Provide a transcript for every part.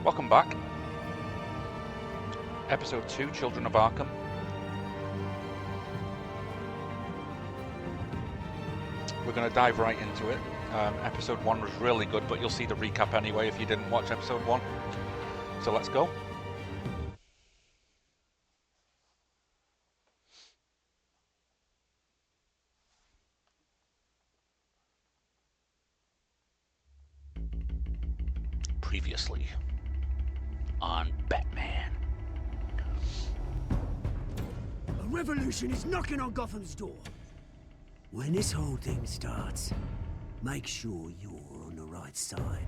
Welcome back. Episode 2, Children of Arkham. We're going to dive right into it. Episode 1 was really good, but you'll see the recap anyway if you didn't watch episode 1. So let's go. Previously on Batman. A revolution is knocking on Gotham's door. When this whole thing starts, make sure you're on the right side.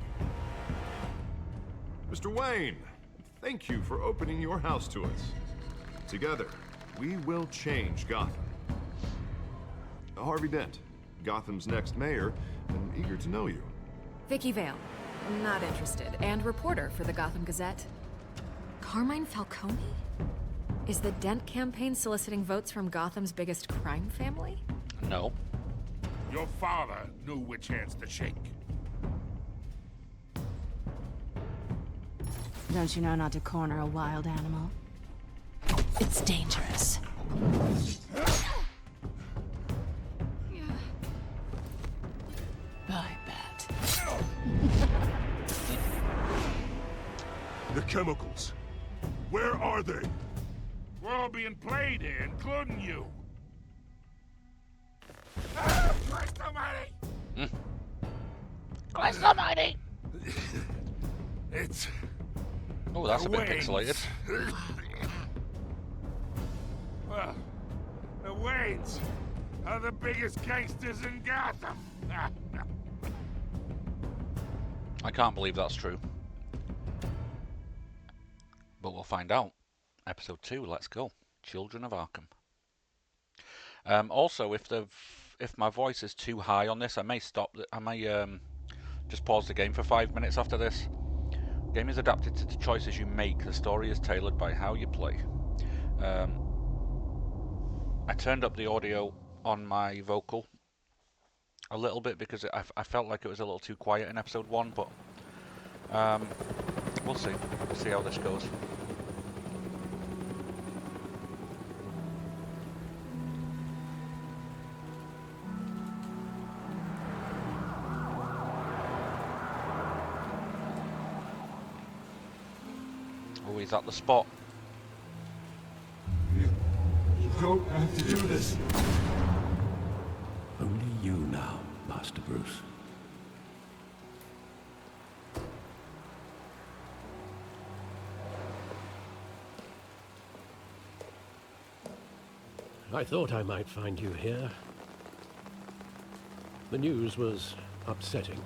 Mr. Wayne, thank you for opening your house to us. Together, we will change Gotham. Harvey Dent, Gotham's next mayor, and eager to know you. Vicky Vale, not interested, and reporter for the Gotham Gazette. Carmine Falcone? Is the Dent campaign soliciting votes from Gotham's biggest crime family? No. Your father knew which hands to shake. Don't you know not to corner a wild animal? It's dangerous. I bet. The chemicals. Where are they? We're all being played here, including you. Christ almighty! Christ almighty! It's... Oh, that's a bit Waynes. pixelated. Well, the Waynes are the biggest gangsters in Gotham. I can't believe that's true. But we'll find out. Episode 2, let's go. Children of Arkham. Also, if my voice is too high on this, I may stop. I may just pause the game for 5 minutes after this. The game is adapted to the choices you make. The story is tailored by how you play. I turned up the audio on my vocal a little bit because I felt like it was a little too quiet in episode 1, but we'll see. We'll see how this goes. Oh, he's at the spot. You don't have to do this. Only you now, Master Bruce. I thought I might find you here. The news was upsetting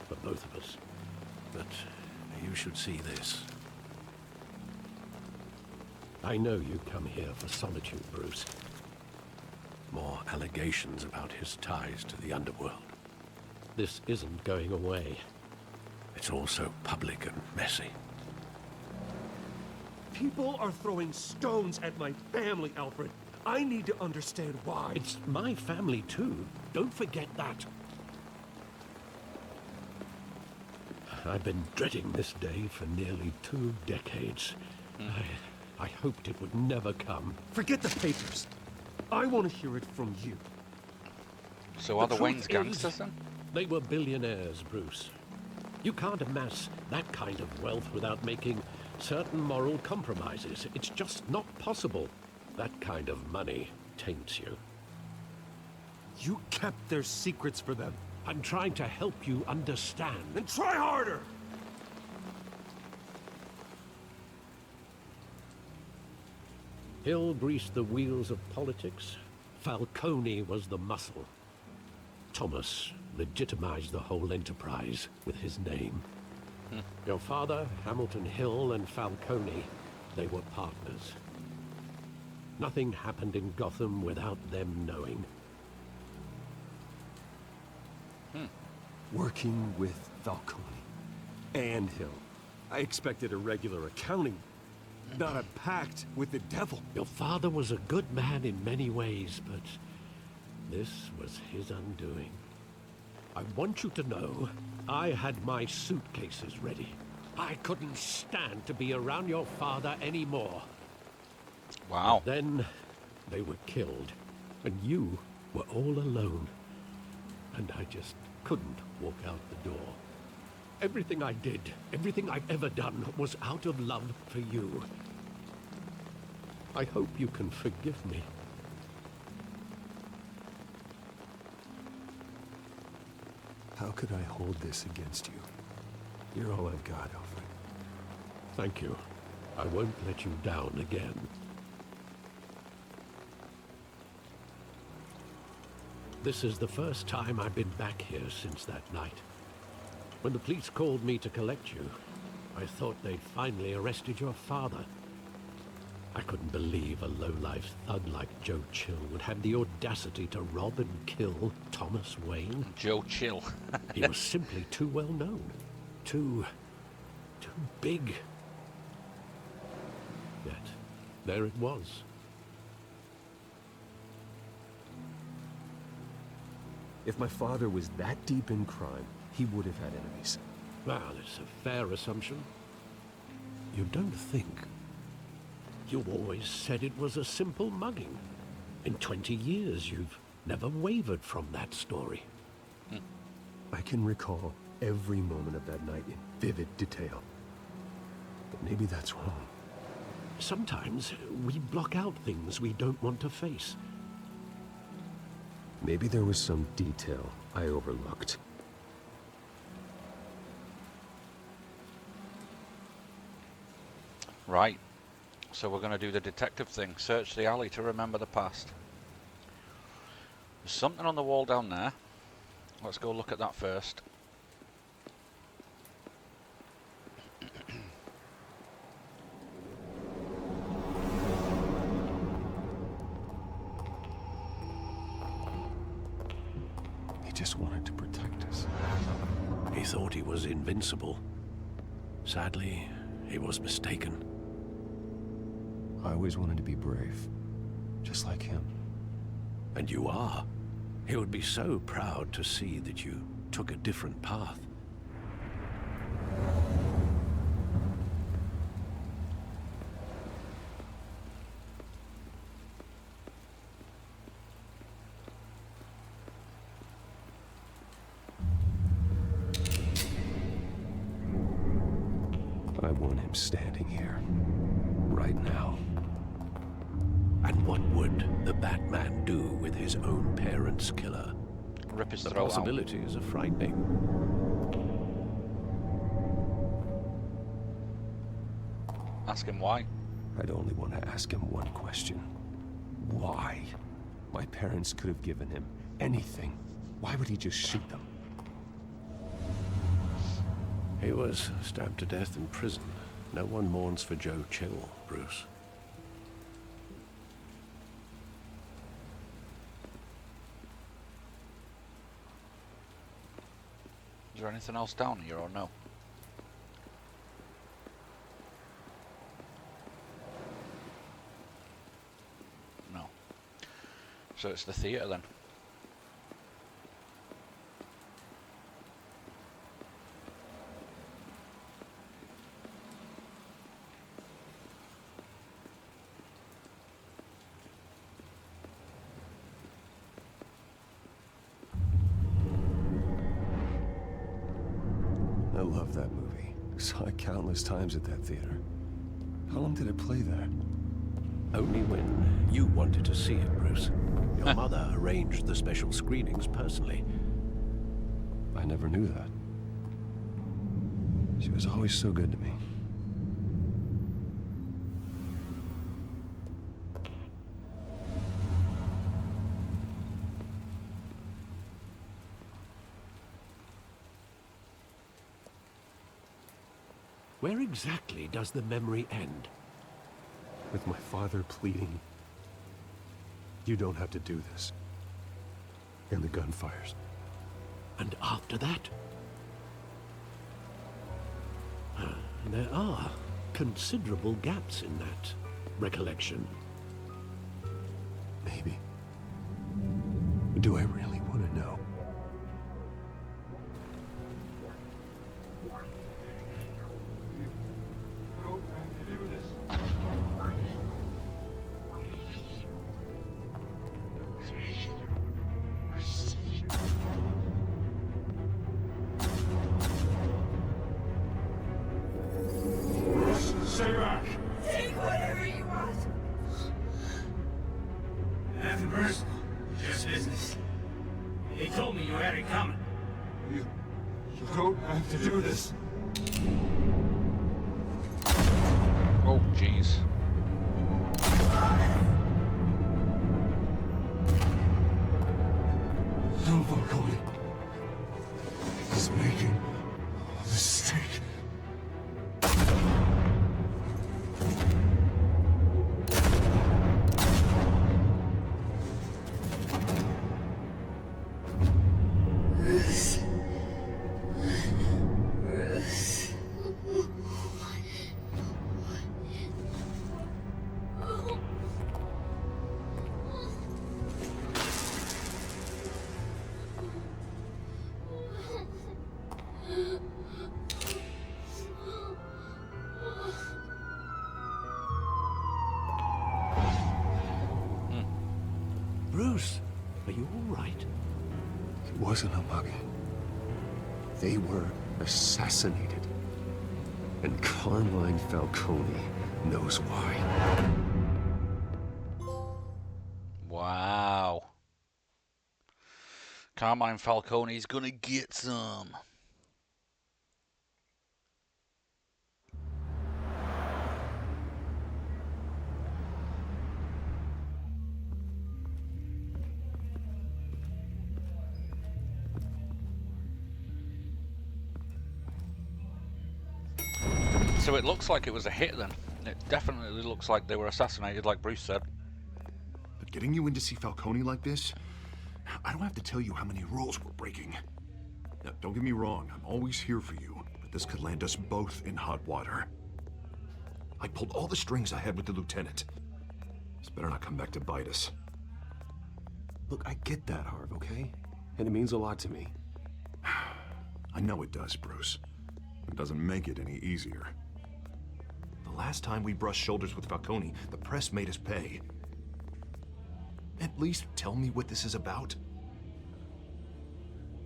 for both of us. But you should see this. I know you come here for solitude, Bruce. More allegations about his ties to the underworld. This isn't going away. It's all so public and messy. People are throwing stones at my family, Alfred. I need to understand why. It's my family, too. Don't forget that. I've been dreading this day for nearly 2 decades. I hoped it would never come. Forget the papers. I want to hear it from you. So are the truth Wayne's gangsters then? They were billionaires, Bruce. You can't amass that kind of wealth without making certain moral compromises. It's just not possible. That kind of money taints you. You kept their secrets for them. I'm trying to help you understand. Then try harder! Hill greased the wheels of politics. Falcone was the muscle. Thomas legitimized the whole enterprise with his name. Your father, Hamilton Hill, and Falcone, they were partners. Nothing happened in Gotham without them knowing. Working with Falcone and Hill. I expected a regular accounting, not a pact with the devil. Your father was a good man in many ways, but this was his undoing. I want you to know I had my suitcases ready. I couldn't stand to be around your father anymore. Wow. Then they were killed, and you were all alone. And I just couldn't walk out the door. Everything I did, everything I've ever done, was out of love for you. I hope you can forgive me. How could I hold this against you? You're all I've got, Alfred. Thank you. I won't let you down again. This is the first time I've been back here since that night. When the police called me to collect you, I thought they'd finally arrested your father. I couldn't believe a low-life thug like Joe Chill would have the audacity to rob and kill Thomas Wayne. Joe Chill. He was simply too well known. Too big. Yet, there it was. If my father was that deep in crime, he would have had enemies. Well, it's a fair assumption. You don't think. You always said it was a simple mugging. In 20 years, you've never wavered from that story. I can recall every moment of that night in vivid detail. But maybe that's wrong. Sometimes we block out things we don't want to face. Maybe there was some detail I overlooked. Right. So we're going to do the detective thing. Search the alley to remember the past. There's something on the wall down there. Let's go look at that first. He just wanted to protect us. He thought he was invincible. Sadly, he was mistaken. I always wanted to be brave, just like him. And you are. He would be so proud to see that you took a different path. I want him standing here, right now. And what would the Batman do with his own parents' killer? Rip his The throat out. possibilities are frightening. Ask him why. I'd only want to ask him one question. Why? My parents could have given him anything. Why would he just shoot them? He was stabbed to death in prison. No one mourns for Joe Chill, Bruce. Is there anything else down here or no? No. So it's the theatre then. I love that movie. Saw it countless times at that theater. How long did it play there? Only when you wanted to see it, Bruce. Your mother arranged the special screenings personally. I never knew that. She was always so good to me. Where exactly does the memory end? With my father pleading, "You don't have to do this." And the gun fires. And after that? There are considerable gaps in that recollection. Maybe. Do I really want to know? Where? Stay back. Take whatever you want. Nothing personal, just business. He told me you had it coming. You don't have to do this. Oh, jeez. No, Falcone. He's making a mistake. Bruce, are you all right? It wasn't a mugging. They were assassinated. And Carmine Falcone knows why. Wow. Carmine Falcone's gonna get some. So it looks like it was a hit then. It definitely looks like they were assassinated, like Bruce said. But getting you in to see Falcone like this, I don't have to tell you how many rules we're breaking. Now, don't get me wrong, I'm always here for you, but this could land us both in hot water. I pulled all the strings I had with the lieutenant. This better not come back to bite us. Look, I get that, Harv, okay? And it means a lot to me. I know it does, Bruce. It doesn't make it any easier. The last time we brushed shoulders with Falcone, the press made us pay. At least tell me what this is about.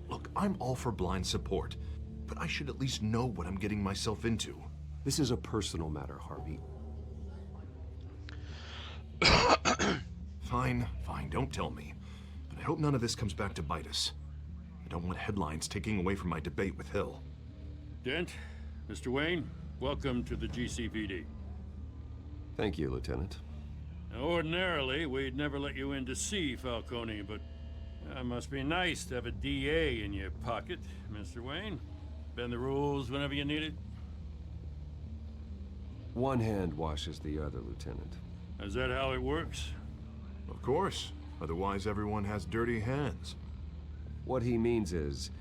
Look, I'm all for blind support, but I should at least know what I'm getting myself into. This is a personal matter, Harvey. Fine, don't tell me. But I hope none of this comes back to bite us. I don't want headlines taking away from my debate with Hill. Dent, Mr. Wayne, welcome to the GCPD. Thank you, Lieutenant. Now, ordinarily, we'd never let you in to see Falcone, but it must be nice to have a DA in your pocket, Mr. Wayne. Bend the rules whenever you need it. One hand washes the other, Lieutenant. Is that how it works? Of course. Otherwise, everyone has dirty hands. What he means is,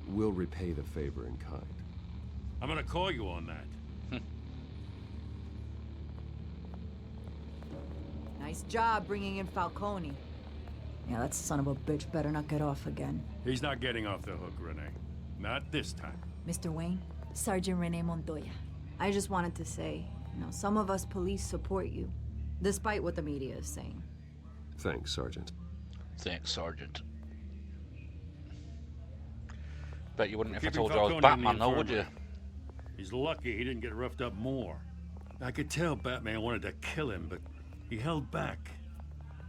we'll repay the favor in kind. I'm gonna call you on that. Nice job bringing in Falcone. Yeah, that son of a bitch better not get off again. He's not getting off the hook, Renee. Not this time. Mr. Wayne, Sergeant Renee Montoya. I just wanted to say, some of us police support you, despite what the media is saying. Thanks, Sergeant. Thanks, Sergeant. Bet you wouldn't if I Keeping told you I was Falcone in the Batman, though, would you? infirmary. He's lucky he didn't get roughed up more. I could tell Batman wanted to kill him, but he held back.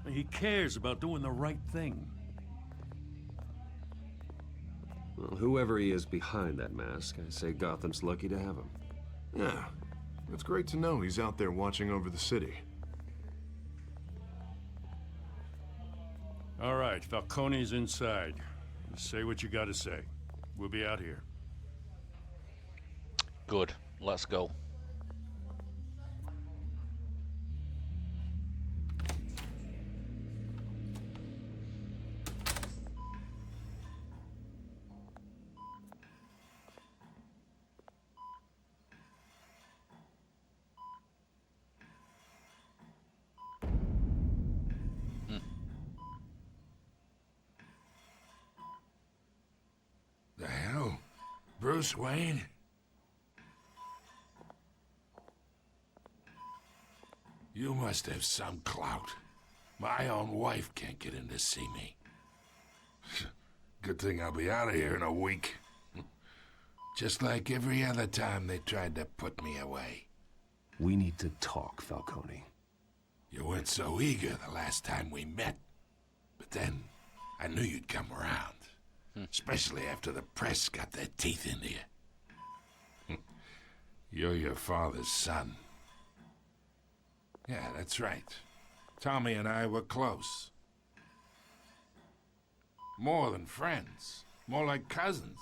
He cares about doing the right thing. Well, whoever he is behind that mask, I say Gotham's lucky to have him. Yeah, it's great to know he's out there watching over the city. All right, Falcone's inside. Say what you gotta say. We'll be out here. Good. Let's go. The hell? Bruce Wayne? You must have some clout. My own wife can't get in to see me. Good thing I'll be out of here in a week. Just like every other time they tried to put me away. We need to talk, Falcone. You weren't so eager the last time we met. But then, I knew you'd come around. Especially after the press got their teeth into you. You're your father's son. Yeah, that's right. Tommy and I were close. More than friends. More like cousins.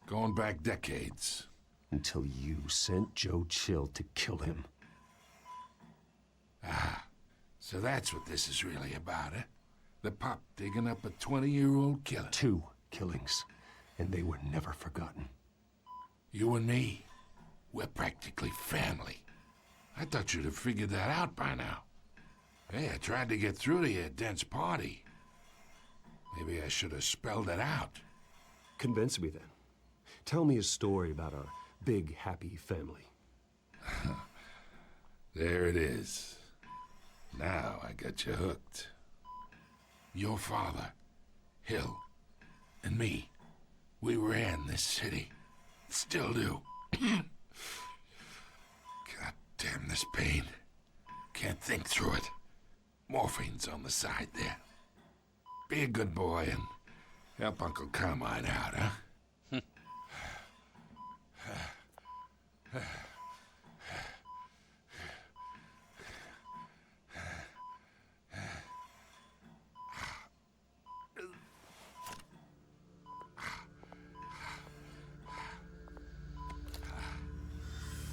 Going back decades. Until you sent Joe Chill to kill him. Ah, so that's what this is really about, eh? The pup digging up a 20-year-old killer. 2 killings, and they were never forgotten. You and me, we're practically family. I thought you'd have figured that out by now. Hey, I tried to get through to your dense party. Maybe I should have spelled it out. Convince me then. Tell me a story about our big, happy family. There it is. Now I got you hooked. Your father, Hill, and me, we ran this city. Still do. God damn this pain. Can't think through it. Morphine's on the side there. Be a good boy and help Uncle Carmine out, huh?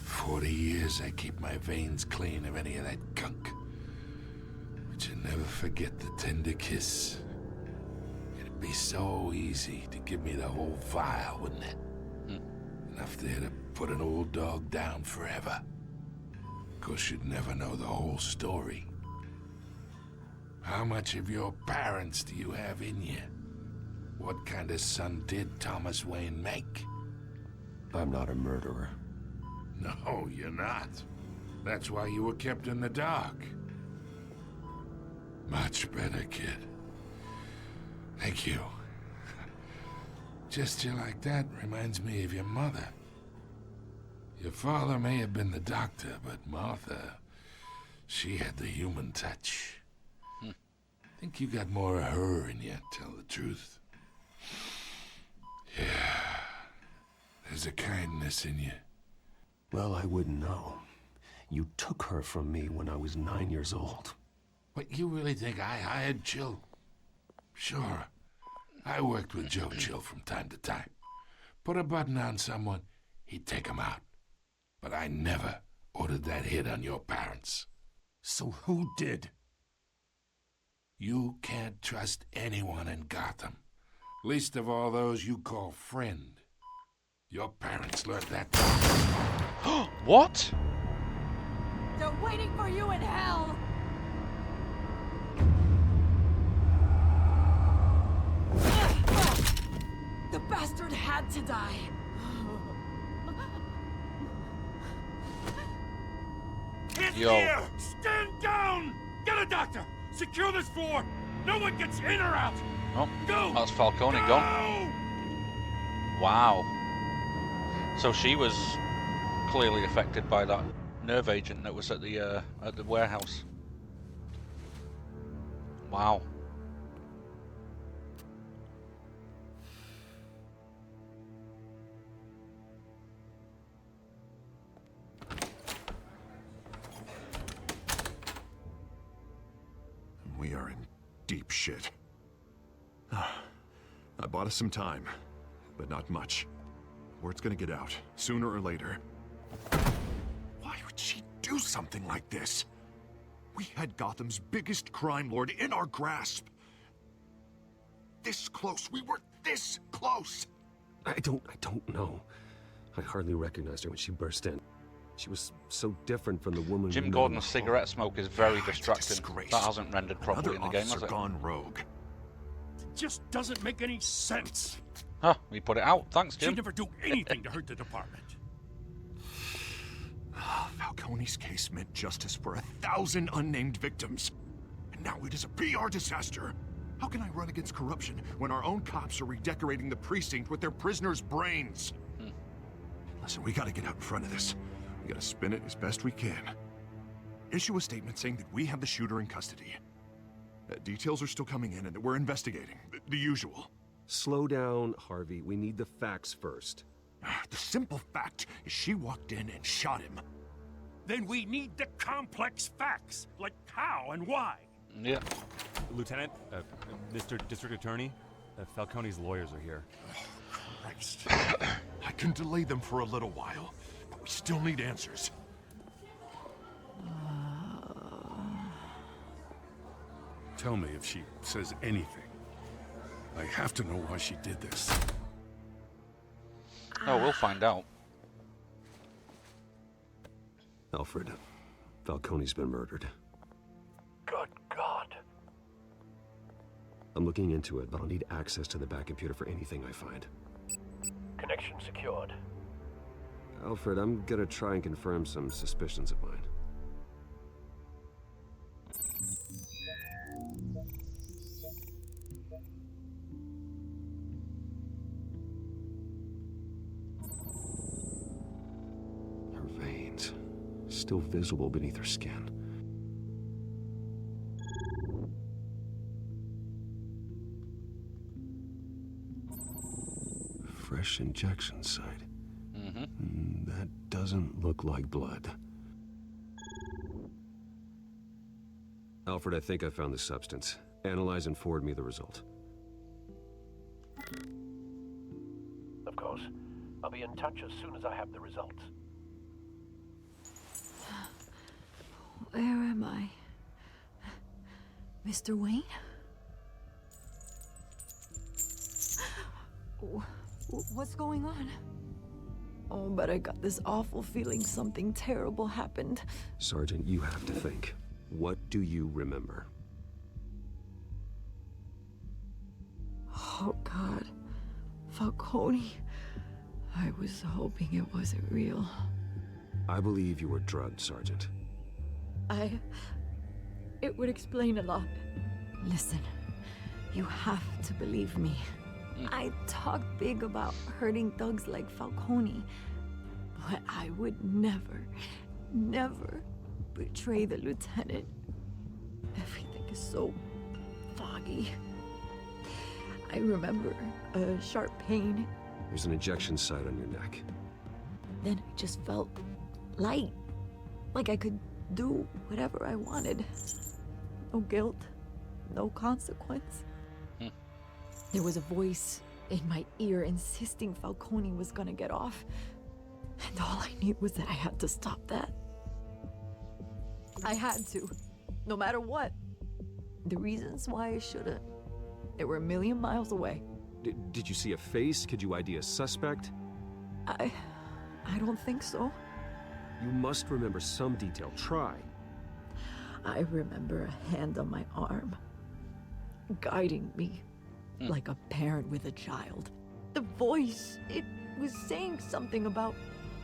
40 years I keep my veins clean of any of that gunk. But you never forget the tender kiss. It'd be so easy to give me the whole vial, wouldn't it? Enough there to put an old dog down forever. Of course, you'd never know the whole story. How much of your parents do you have in you? What kind of son did Thomas Wayne make? I'm not a murderer. No, you're not. That's why you were kept in the dark. Much better, kid. Thank you. Gesture like that reminds me of your mother. Your father may have been the doctor, but Martha, she had the human touch. Think you got more of her in you, tell the truth. Yeah, there's a kindness in you. Well, I wouldn't know. You took her from me when I was 9 years old. What, you really think I hired Chill? Sure. I worked with Joe Chill from time to time. Put a button on someone, he'd take him out. But I never ordered that hit on your parents. So who did? You can't trust anyone in Gotham. Least of all those you call friend. Your parents learned that. What? They're waiting for you in hell! The bastard had to die. Yo. Here! Stand down! Get a doctor! Secure this floor! No one gets in or out! Oh, Go! that's Falcone Go! gone. Wow. So she was clearly affected by that nerve agent that was at the warehouse. Wow. We are in deep shit. I bought us some time, but not much. Word's gonna get out, sooner or later. Why would she do something like this? We had Gotham's biggest crime lord in our grasp. This close, we were this close! I don't know. I hardly recognized her when she burst in. She was so different from the woman. Jim Gordon's cigarette smoke is very distracting. That hasn't rendered properly in the game, has it? Gone rogue. It just doesn't make any sense. Huh, we put it out. Thanks, Jim. She'd never do anything to hurt the department. Falcone's case meant justice for 1,000 unnamed victims. And now it is a PR disaster. How can I run against corruption when our own cops are redecorating the precinct with their prisoners' brains? Listen, we gotta get out in front of this. We gotta spin it as best we can. Issue a statement saying that we have the shooter in custody. Details are still coming in and that we're investigating. The usual. Slow down, Harvey. We need the facts first. The simple fact is she walked in and shot him. Then we need the complex facts, like how and why. Yeah. Lieutenant, Mr. District Attorney, Falcone's lawyers are here. Christ. I can delay them for a little while, but we still need answers. Tell me if she says anything. I have to know why she did this. Oh, we'll find out. Alfred, Falcone's been murdered. Good God. I'm looking into it, but I'll need access to the back computer for anything I find. Connection secured. Alfred, I'm gonna try and confirm some suspicions of mine. Her veins, still visible beneath her skin. Fresh injection site. That doesn't look like blood. Alfred, I think I found the substance. Analyze and forward me the result. Of course. I'll be in touch as soon as I have the results. Where am I? Mr. Wayne? What's going on? Oh, but I got this awful feeling something terrible happened. Sergeant, you have to think. What do you remember? Oh, God. Falcone. I was hoping it wasn't real. I believe you were drugged, Sergeant. It would explain a lot. Listen, you have to believe me. I talk big about hurting thugs like Falcone, but I would never, never betray the lieutenant. Everything is so foggy. I remember a sharp pain. There's an injection site on your neck. Then I just felt light, like I could do whatever I wanted. No guilt, no consequence. There was a voice in my ear insisting Falcone was gonna get off. And all I knew was that I had to stop that. I had to, no matter what. The reasons why I shouldn't, they were a million miles away. Did you see a face? Could you ID a suspect? I don't think so. You must remember some detail. Try. I remember a hand on my arm, guiding me. Like a parent with a child. The voice, it was saying something about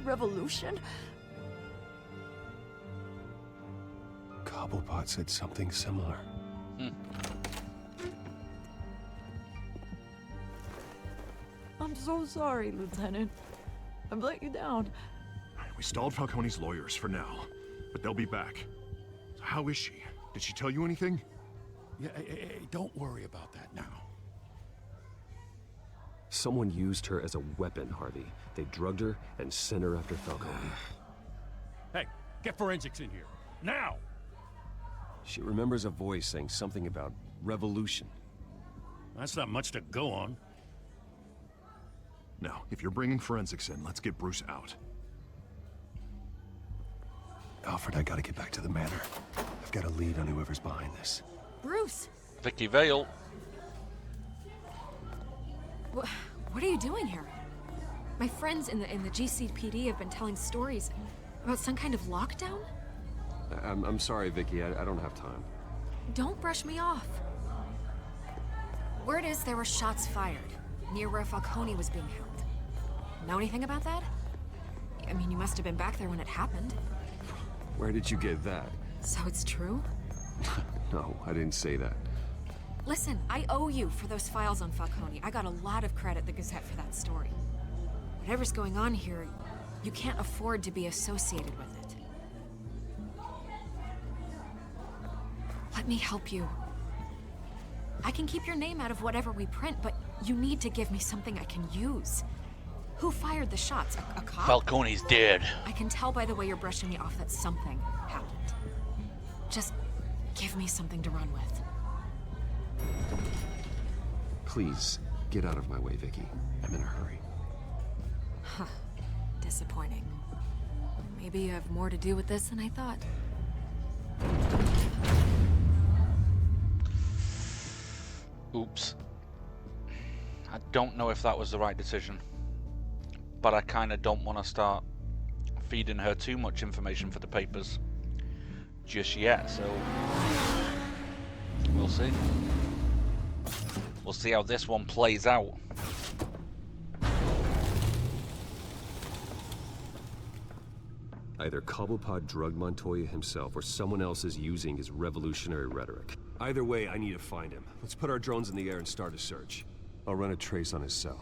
revolution. Cobblepot said something similar. I'm so sorry, Lieutenant. I've let you down. We stalled Falcone's lawyers for now, but they'll be back. So how is she? Did she tell you anything? Yeah, don't worry about that now. Someone used her as a weapon, Harvey. They drugged her and sent her after Falcone. Hey, get forensics in here. Now! She remembers a voice saying something about revolution. That's not much to go on. Now, if you're bringing forensics in, let's get Bruce out. Alfred, I gotta get back to the manor. I've got a lead on whoever's behind this. Bruce! Vicky Vale. What are you doing here? My friends in the GCPD have been telling stories about some kind of lockdown? I'm sorry, Vicky. I don't have time. Don't brush me off. Word is there were shots fired near where Falcone was being held. Know anything about that? I mean, you must have been back there when it happened. Where did you get that? So it's true? No, I didn't say that. Listen, I owe you for those files on Falcone. I got a lot of credit at the Gazette for that story. Whatever's going on here, You can't afford to be associated with it. Let me help you. I can keep your name out of whatever we print, but you need to give me something I can use. Who fired the shots? A cop? Falcone's dead. I can tell by the way you're brushing me off that something happened. Just give me something to run with. Please, get out of my way, Vicky. I'm in a hurry. Huh. Disappointing. Maybe you have more to do with this than I thought. Oops. I don't know if that was the right decision, but I kind of don't want to start feeding her too much information for the papers just yet, so we'll see. We'll see how this one plays out. Either Cobblepot drugged Montoya himself, or someone else is using his revolutionary rhetoric. Either way, I need to find him. Let's put our drones in the air and start a search. I'll run a trace on his cell.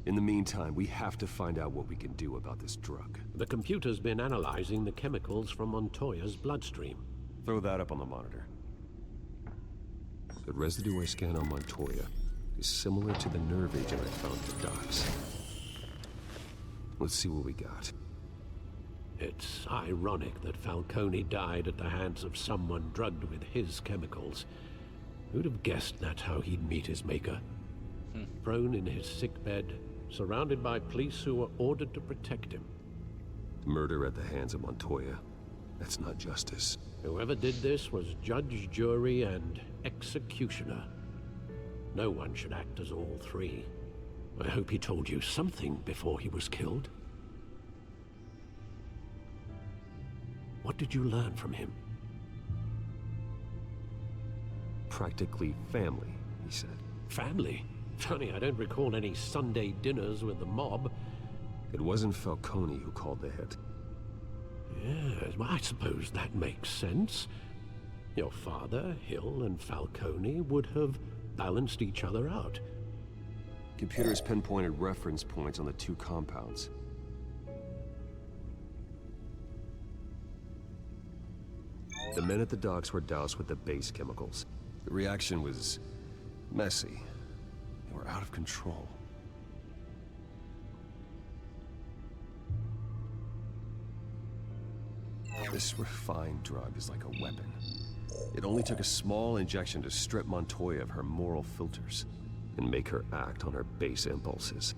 In the meantime, we have to find out what we can do about this drug. The computer's been analyzing the chemicals from Montoya's bloodstream. Throw that up on the monitor. The residue I scanned on Montoya is similar to the nerve agent I found at the docks. Let's see what we got. It's ironic that Falcone died at the hands of someone drugged with his chemicals. Who'd have guessed that's how he'd meet his maker? Prone in his sickbed, surrounded by police who were ordered to protect him. Murder at the hands of Montoya. That's not justice. Whoever did this was judge, jury, and executioner. No one should act as all three. I hope he told you something before he was killed. What did you learn from him? Practically family, he said. Family? Funny, I don't recall any Sunday dinners with the mob. It wasn't Falcone who called the hit. Yes, well, I suppose that makes sense. Your father, Hill, and Falcone would have balanced each other out. Computers pinpointed reference points on the two compounds. The men at the docks were doused with the base chemicals. The reaction was messy. They were out of control. This refined drug is like a weapon. It only took a small injection to strip Montoya of her moral filters and make her act on her base impulses.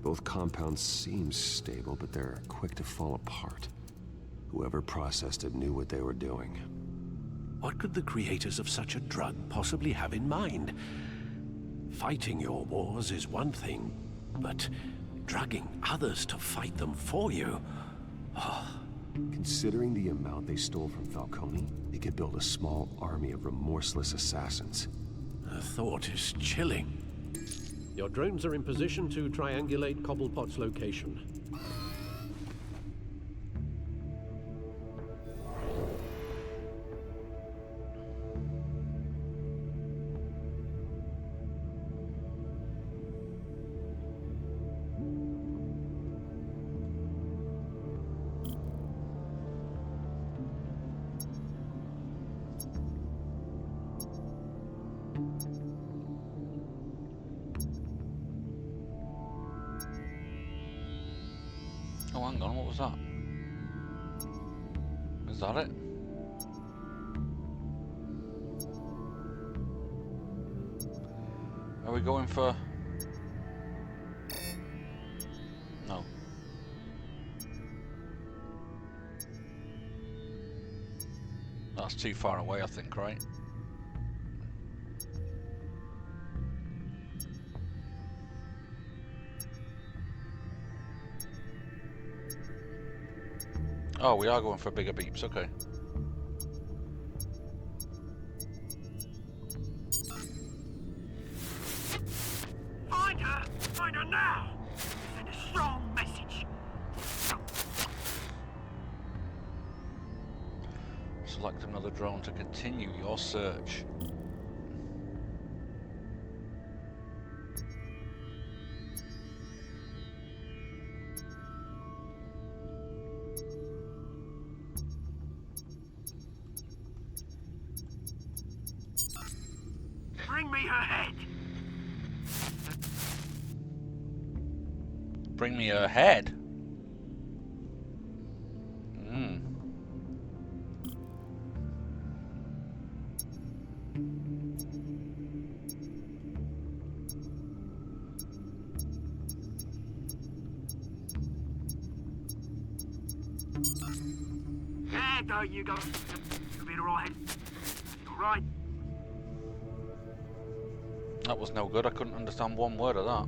Both compounds seem stable, but they're quick to fall apart. Whoever processed it knew what they were doing. What could the creators of such a drug possibly have in mind? Fighting your wars is one thing, but drugging others to fight them for you? Considering the amount they stole from Falcone, they could build a small army of remorseless assassins. The thought is chilling. Your drones are in position to triangulate Cobblepot's location. Oh, hang on, what was that? Is that it? Are we going for... No. That's too far away, I think, right? Oh, we are going for bigger beeps, okay. Find her! Find her now! Send a strong message! Select another drone to continue your search. me her head. Bring me her head? There go, you go. You'll be alright. Alright. That was no good. I couldn't understand one word of that.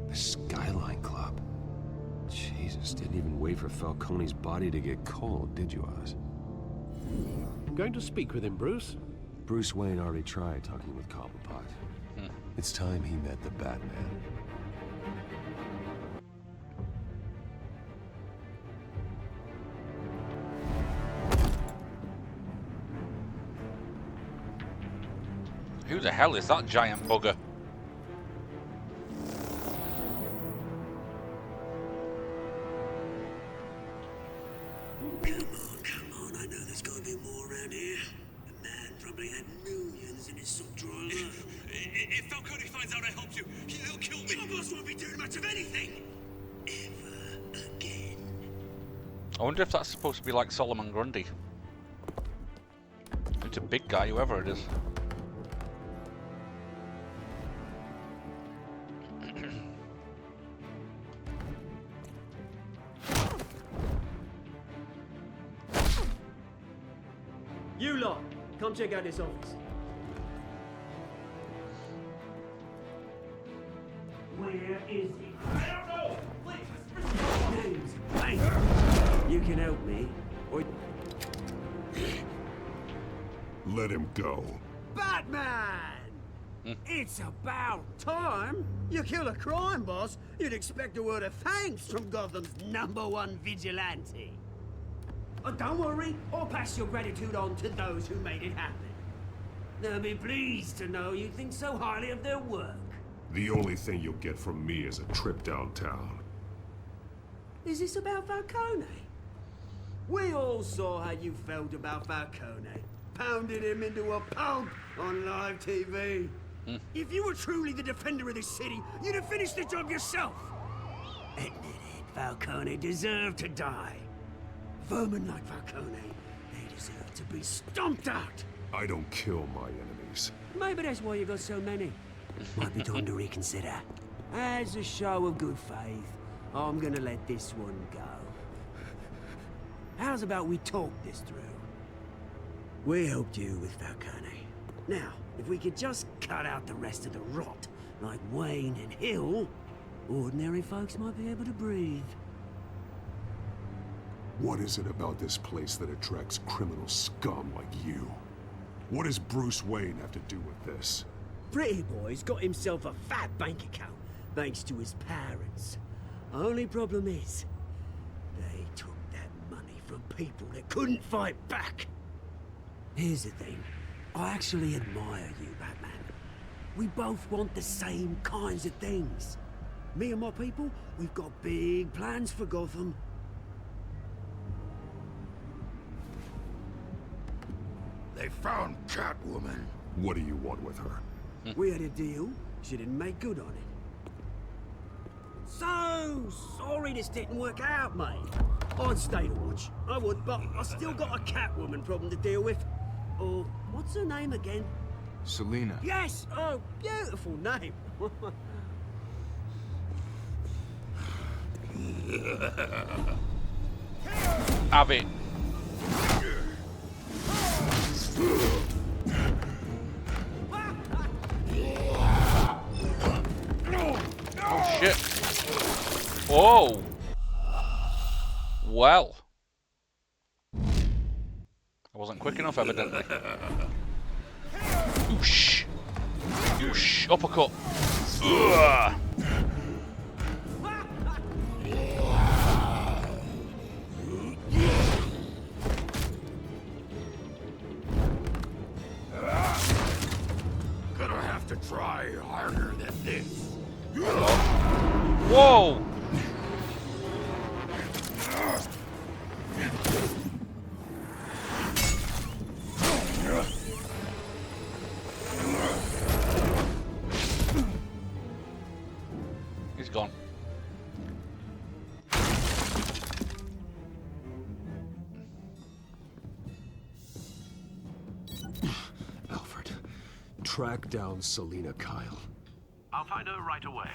The Skyline Club. Jesus, didn't even wait for Falcone's body to get cold, did you, Oz? Going to speak with him, Bruce? Bruce Wayne already tried talking with Cobblepot. It's time he met the Batman. Who the hell is that giant bugger? Come on, I know there's gotta be more around here. The man probably had millions in his soft drawer alone. If Falcone finds out I helped you, he'll kill me. Your boss won't be doing much of anything. Ever again. I wonder if that's supposed to be like Solomon Grundy. It's a big guy, whoever it is. You lot, come check out this office. Where is he? I don't know. Please, Name's Wayne. You can help me, or Let him go. Batman! It's about time. You kill a crime boss, you'd expect a word of thanks from Gotham's #1 vigilante. Oh, don't worry, I'll pass your gratitude on to those who made it happen. They'll be pleased to know you think so highly of their work. The only thing you'll get from me is a trip downtown. Is this about Falcone? We all saw how you felt about Falcone. Pounded him into a pulp on live TV. If you were truly the defender of this city, you'd have finished the job yourself. Admit it, Falcone deserved to die. Vermin like Falcone, they deserve to be stomped out. I don't kill my enemies. Maybe that's why you got so many. Might be time to reconsider. As a show of good faith, I'm gonna let this one go. How's about we talk this through? We helped you with Falcone. Now, if we could just cut out the rest of the rot, like Wayne and Hill, ordinary folks might be able to breathe. What is it about this place that attracts criminal scum like you? What does Bruce Wayne have to do with this? Pretty Boy's got himself a fat bank account, thanks to his parents. Only problem is, they took that money from people that couldn't fight back. Here's the thing. I actually admire you, Batman. We both want the same kinds of things. Me and my people, we've got big plans for Gotham. They found Catwoman. What do you want with her? We had a deal. She didn't make good on it. So sorry this didn't work out, mate. I'd stay to watch. I would, but I still got a Catwoman problem to deal with. Oh, what's her name again? Selina. Yes! Oh, beautiful name. Have it. Oh shit. Whoa. Well. I wasn't quick enough, evidently. Oosh. Oosh. Uppercut. Ugh. Gonna have to try harder than this. Whoa! track down Selina Kyle. I'll find her right away.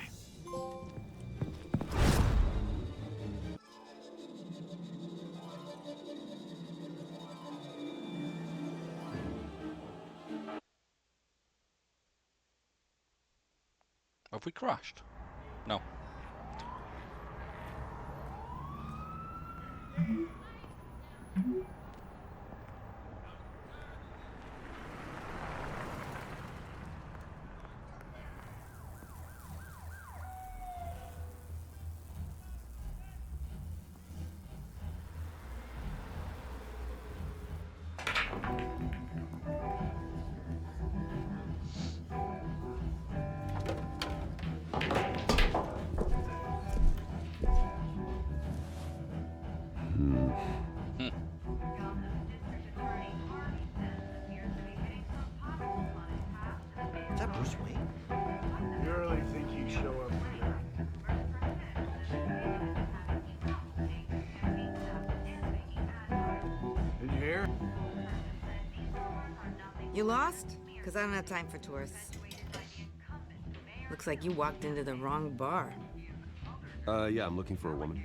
Have we crashed? No. Is that Bruce Wayne? You really think you show up here? Did you hear? You lost? Because I don't have time for tourists. Looks like you walked into the wrong bar. Yeah, I'm looking for a woman.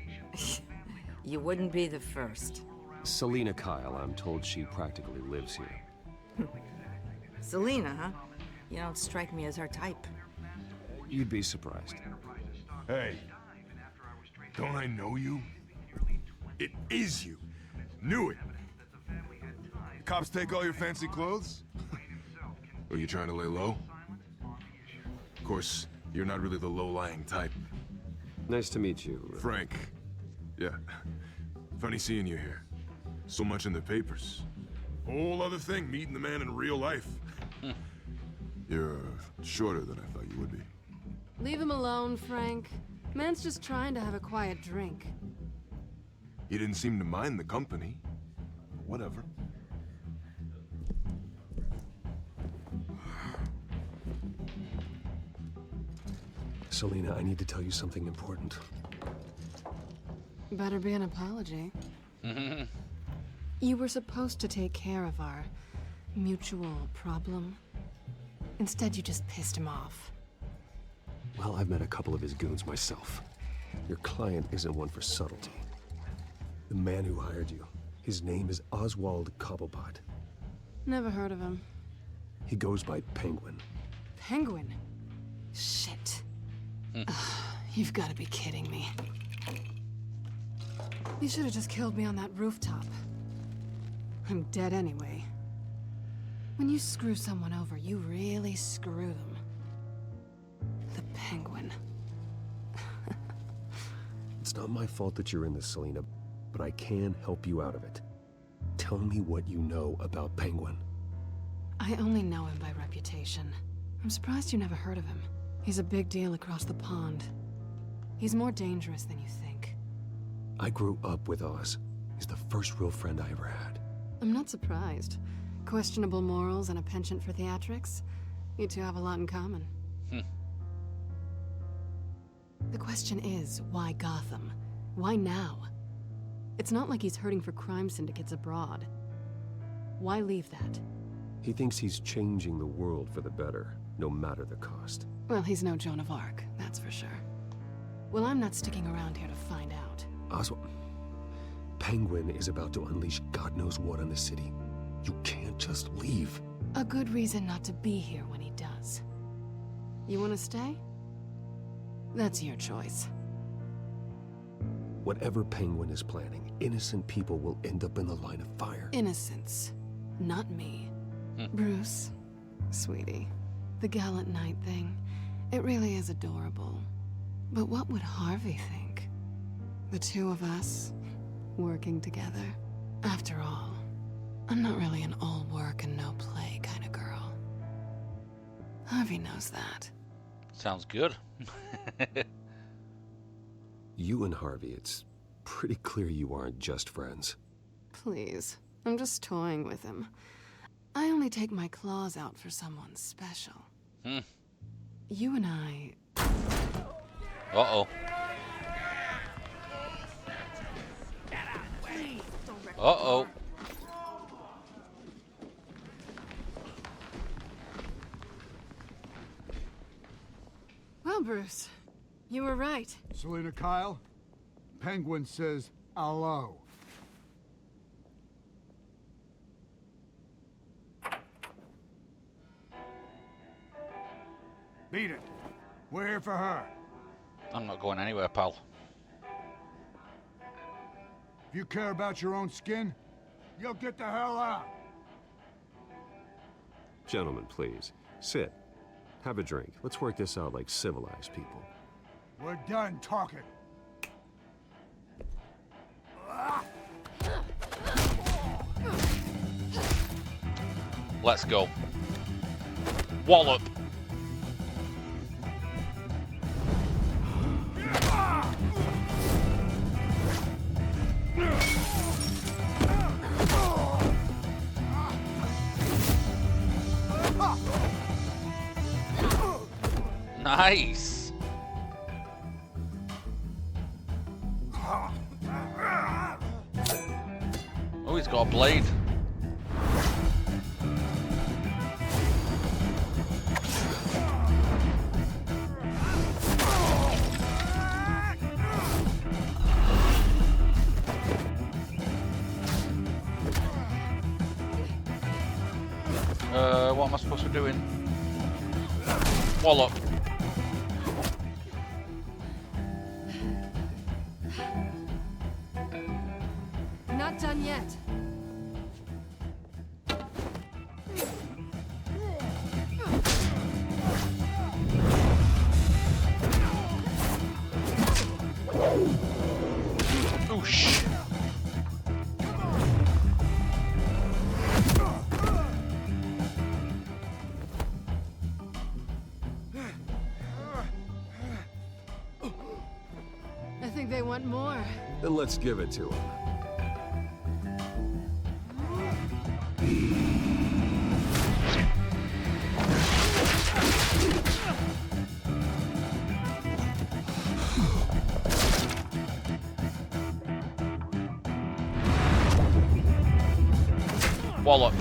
You wouldn't be the first. Selina Kyle, I'm told she practically lives here. Selina, huh? You don't strike me as her type. You'd be surprised. Hey, don't I know you? It is you. Knew it. The cops take all your fancy clothes? Are you trying to lay low? Of course, you're not really the low-lying type. Nice to meet you. Frank. Yeah. Funny seeing you here. So much in the papers. Whole other thing, meeting the man in real life. You're shorter than I thought you would be. Leave him alone, Frank. Man's just trying to have a quiet drink. He didn't seem to mind the company. Whatever. Selina, I need to tell you something important. Better be an apology. You were supposed to take care of our mutual problem. Instead, you just pissed him off. Well, I've met a couple of his goons myself. Your client isn't one for subtlety. The man who hired you, his name is Oswald Cobblepot. Never heard of him. He goes by Penguin. Penguin? Shit. Ugh, you've got to be kidding me. You should have just killed me on that rooftop. I'm dead anyway. When you screw someone over, you really screw them. The Penguin. It's not my fault that you're in this, Selina, but I can help you out of it. Tell me what you know about Penguin. I only know him by reputation. I'm surprised you never heard of him. He's a big deal across the pond. He's more dangerous than you think. I grew up with Oz. He's the first real friend I ever had. I'm not surprised. Questionable morals and a penchant for theatrics. You two have a lot in common. The question is, why Gotham? Why now? It's not like he's hurting for crime syndicates abroad. Why leave that? He thinks he's changing the world for the better, no matter the cost. Well, he's no Joan of Arc, that's for sure. Well, I'm not sticking around here to find out. Oswald, Penguin is about to unleash God knows what on the city. You can't just leave. A good reason not to be here when he does. You want to stay? That's your choice. Whatever Penguin is planning, innocent people will end up in the line of fire. Innocence, not me. Bruce, sweetie, the gallant knight thing, it really is adorable. But what would Harvey think? The two of us, working together. After all, I'm not really an all work and no play kind of girl. Harvey knows that. Sounds good. You and Harvey, it's pretty clear you aren't just friends. Please, I'm just toying with him. I only take my claws out for someone special. You and I... Uh-oh. Uh-oh. Well, Bruce, you were right. Selina Kyle, Penguin says hello. Beat it. We're here for her. I'm not going anywhere, pal. If you care about your own skin, you'll get the hell out. Gentlemen, please. Sit. Have a drink. Let's work this out like civilized people. We're done talking. Let's go. Wallop. Nice. Oh, he's got a blade. What am I supposed to be doing? Wallop. Not done yet. Oosh. I think they want more. Then let's give it to them. Wallop.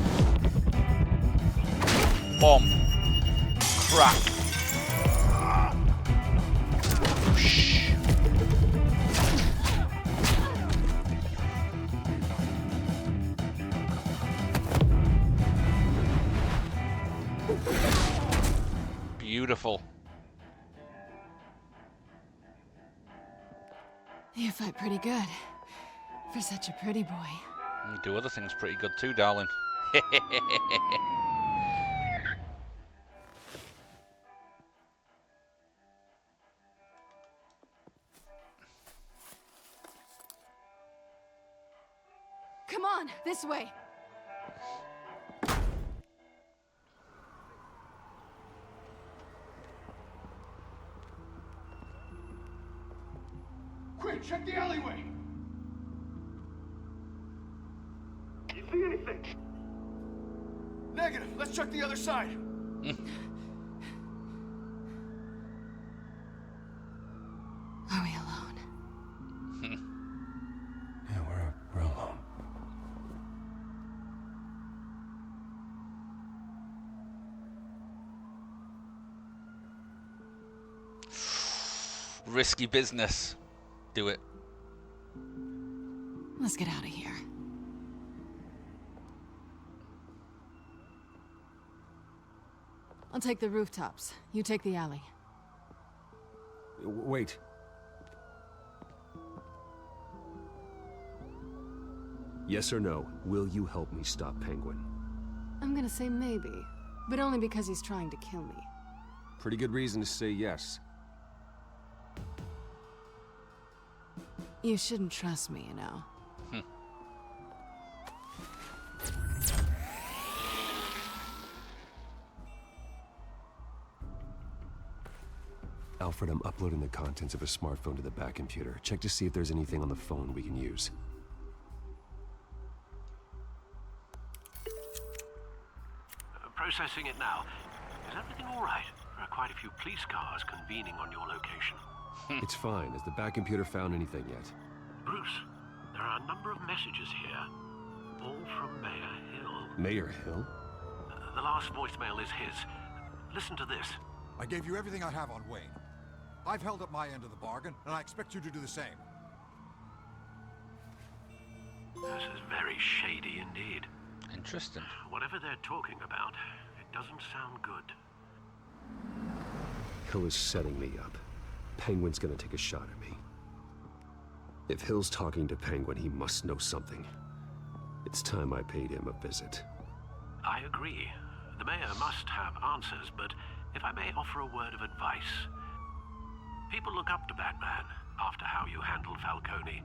Bomb. Crack. Shh. Beautiful. You fight pretty good. For such a pretty boy. You do other things pretty good too, darling. Come on, this way. Quick, check the alleyway. You see anything? Negative. Let's check the other side. Are we alone? Yeah, we're alone. Risky business. Do it. Let's get out of here. I'll take the rooftops. You take the alley. Wait. Yes or no, will you help me stop Penguin? I'm gonna say maybe, but only because he's trying to kill me. Pretty good reason to say yes. You shouldn't trust me, you know. Alfred, I'm uploading the contents of a smartphone to the back computer. Check to see if there's anything on the phone we can use. Processing it now. Is everything all right? There are quite a few police cars convening on your location. It's fine. Has the back computer found anything yet? Bruce, there are a number of messages here. All from Mayor Hill. Mayor Hill? The last voicemail is his. Listen to this. I gave you everything I have on Wayne. I've held up my end of the bargain, and I expect you to do the same. This is very shady indeed. Interesting. Whatever they're talking about, it doesn't sound good. Hill is setting me up. Penguin's gonna take a shot at me. If Hill's talking to Penguin, he must know something. It's time I paid him a visit. I agree. The mayor must have answers, but if I may offer a word of advice. People look up to Batman after how you handled Falcone.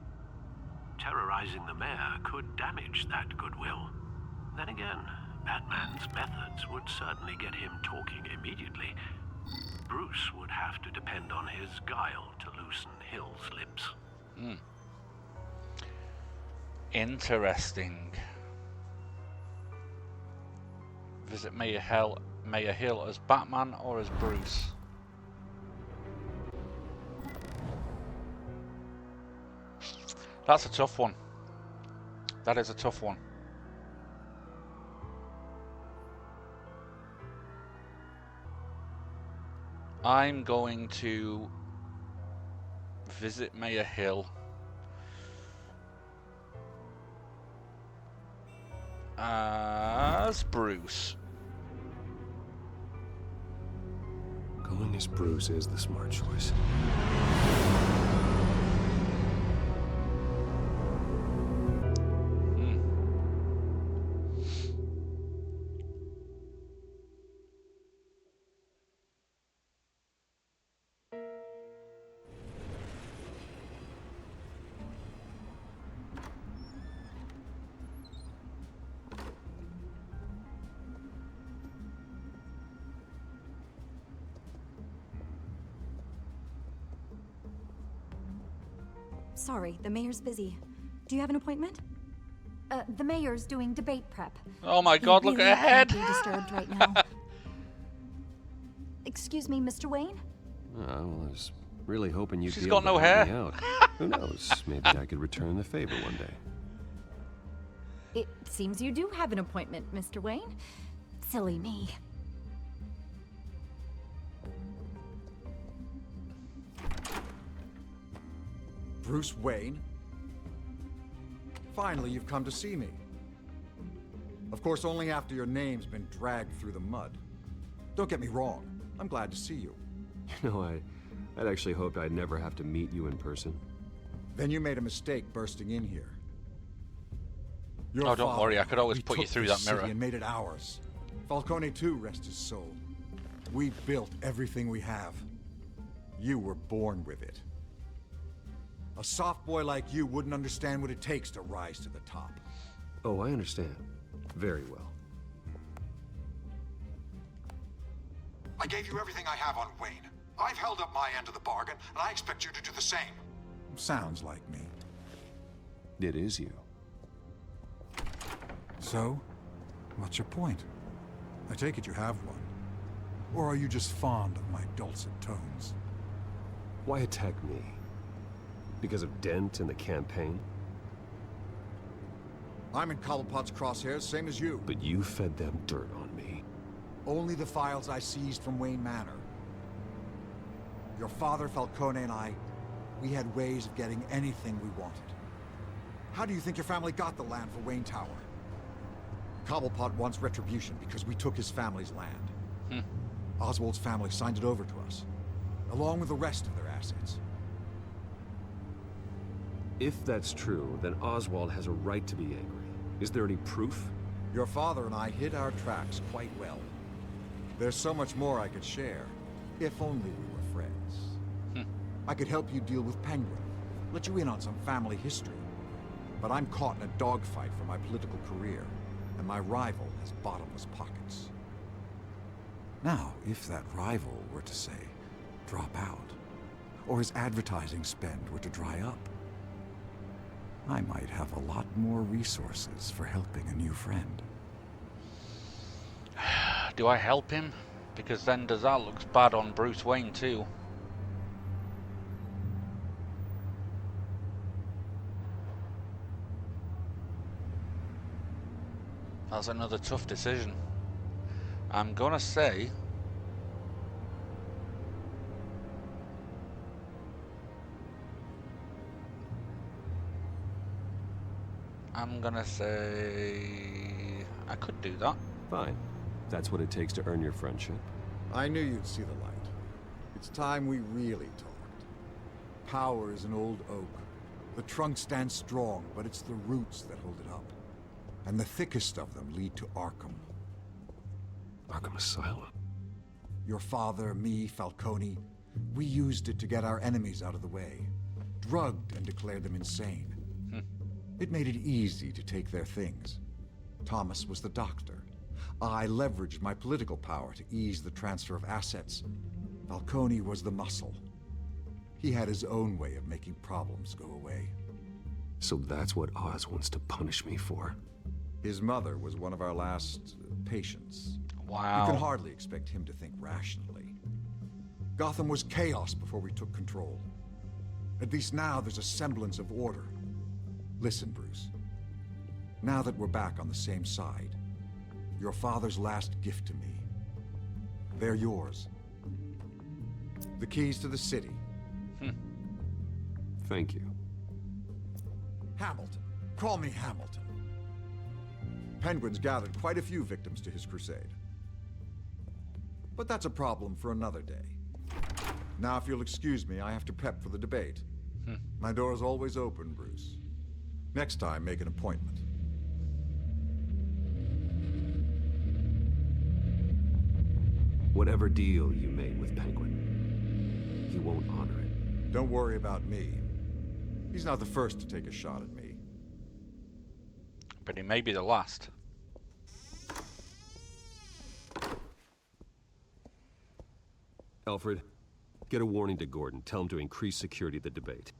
Terrorizing the mayor could damage that goodwill. Then again, Batman's methods would certainly get him talking immediately. Bruce would have to depend on his guile to loosen Hill's lips. Interesting. Visit Mayor Hill as Batman or as Bruce? That's a tough one. That is a tough one. I'm going to visit Mayor Hill as Bruce. Going as Bruce is the smart choice. Sorry, the mayor's busy. Do you have an appointment? The mayor's doing debate prep. Oh my God, look at her head! Can't be disturbed right now. Excuse me, Mr. Wayne? I was really hoping you'd She's be got able no to help hair. me out. Who knows? Maybe I could return the favor one day. It seems you do have an appointment, Mr. Wayne. Silly me. Bruce Wayne? Finally, you've come to see me. Of course, only after your name's been dragged through the mud. Don't get me wrong, I'm glad to see you. You know, I'd actually hoped I'd never have to meet you in person. Then you made a mistake bursting in here. Your Oh, don't father, worry, I could always we put you took through this that mirror. city and made it ours. Falcone too, rest his soul. We built everything we have. You were born with it. A soft boy like you wouldn't understand what it takes to rise to the top. Oh, I understand. Very well. I gave you everything I have on Wayne. I've held up my end of the bargain, and I expect you to do the same. Sounds like me. It is you. So, what's your point? I take it you have one. Or are you just fond of my dulcet tones? Why attack me? Because of Dent and the campaign? I'm in Cobblepot's crosshairs, same as you. But you fed them dirt on me. Only the files I seized from Wayne Manor. Your father, Falcone, and I, we had ways of getting anything we wanted. How do you think your family got the land for Wayne Tower? Cobblepot wants retribution because we took his family's land. Oswald's family signed it over to us, along with the rest of their assets. If that's true, then Oswald has a right to be angry. Is there any proof? Your father and I hid our tracks quite well. There's so much more I could share, if only we were friends. I could help you deal with Penguin, let you in on some family history. But I'm caught in a dogfight for my political career, and my rival has bottomless pockets. Now, if that rival were to, say, drop out, or his advertising spend were to dry up, I might have a lot more resources for helping a new friend. Do I help him? Because then does that looks bad on Bruce Wayne too. That's another tough decision. I'm gonna say I'm gonna say I could do that. Fine. That's what it takes to earn your friendship. I knew you'd see the light. It's time we really talked. Power is an old oak. The trunk stands strong, but it's the roots that hold it up. And the thickest of them lead to Arkham. Arkham Asylum? Your father, me, Falcone, we used it to get our enemies out of the way. Drugged and declared them insane. It made it easy to take their things. Thomas was the doctor. I leveraged my political power to ease the transfer of assets. Falcone was the muscle. He had his own way of making problems go away. So that's what Oz wants to punish me for. His mother was one of our last patients. Wow. You can hardly expect him to think rationally. Gotham was chaos before we took control. At least now there's a semblance of order. Listen, Bruce. Now that we're back on the same side, your father's last gift to me, they're yours. The keys to the city. Thank you. Hamilton. Call me Hamilton. Penguin's gathered quite a few victims to his crusade. But that's a problem for another day. Now, if you'll excuse me, I have to prep for the debate. My door is always open, Bruce. Next time, make an appointment. Whatever deal you made with Penguin, he won't honor it. Don't worry about me. He's not the first to take a shot at me. But he may be the last. Alfred, get a warning to Gordon. Tell him to increase security at the debate.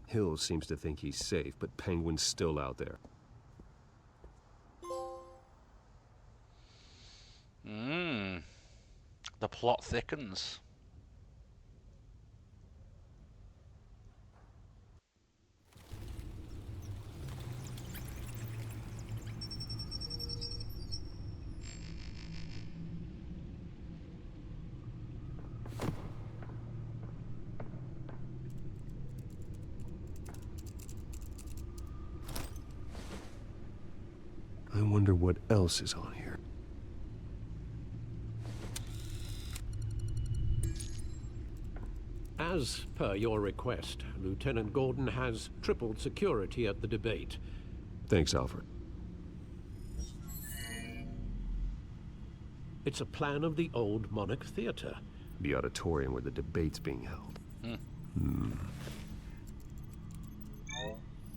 Hill seems to think he's safe, but Penguin's still out there. The plot thickens. I wonder what else is on here. As per your request, Lieutenant Gordon has tripled security at the debate. Thanks, Alfred. It's a plan of the old Monarch Theater. The auditorium where the debate's being held.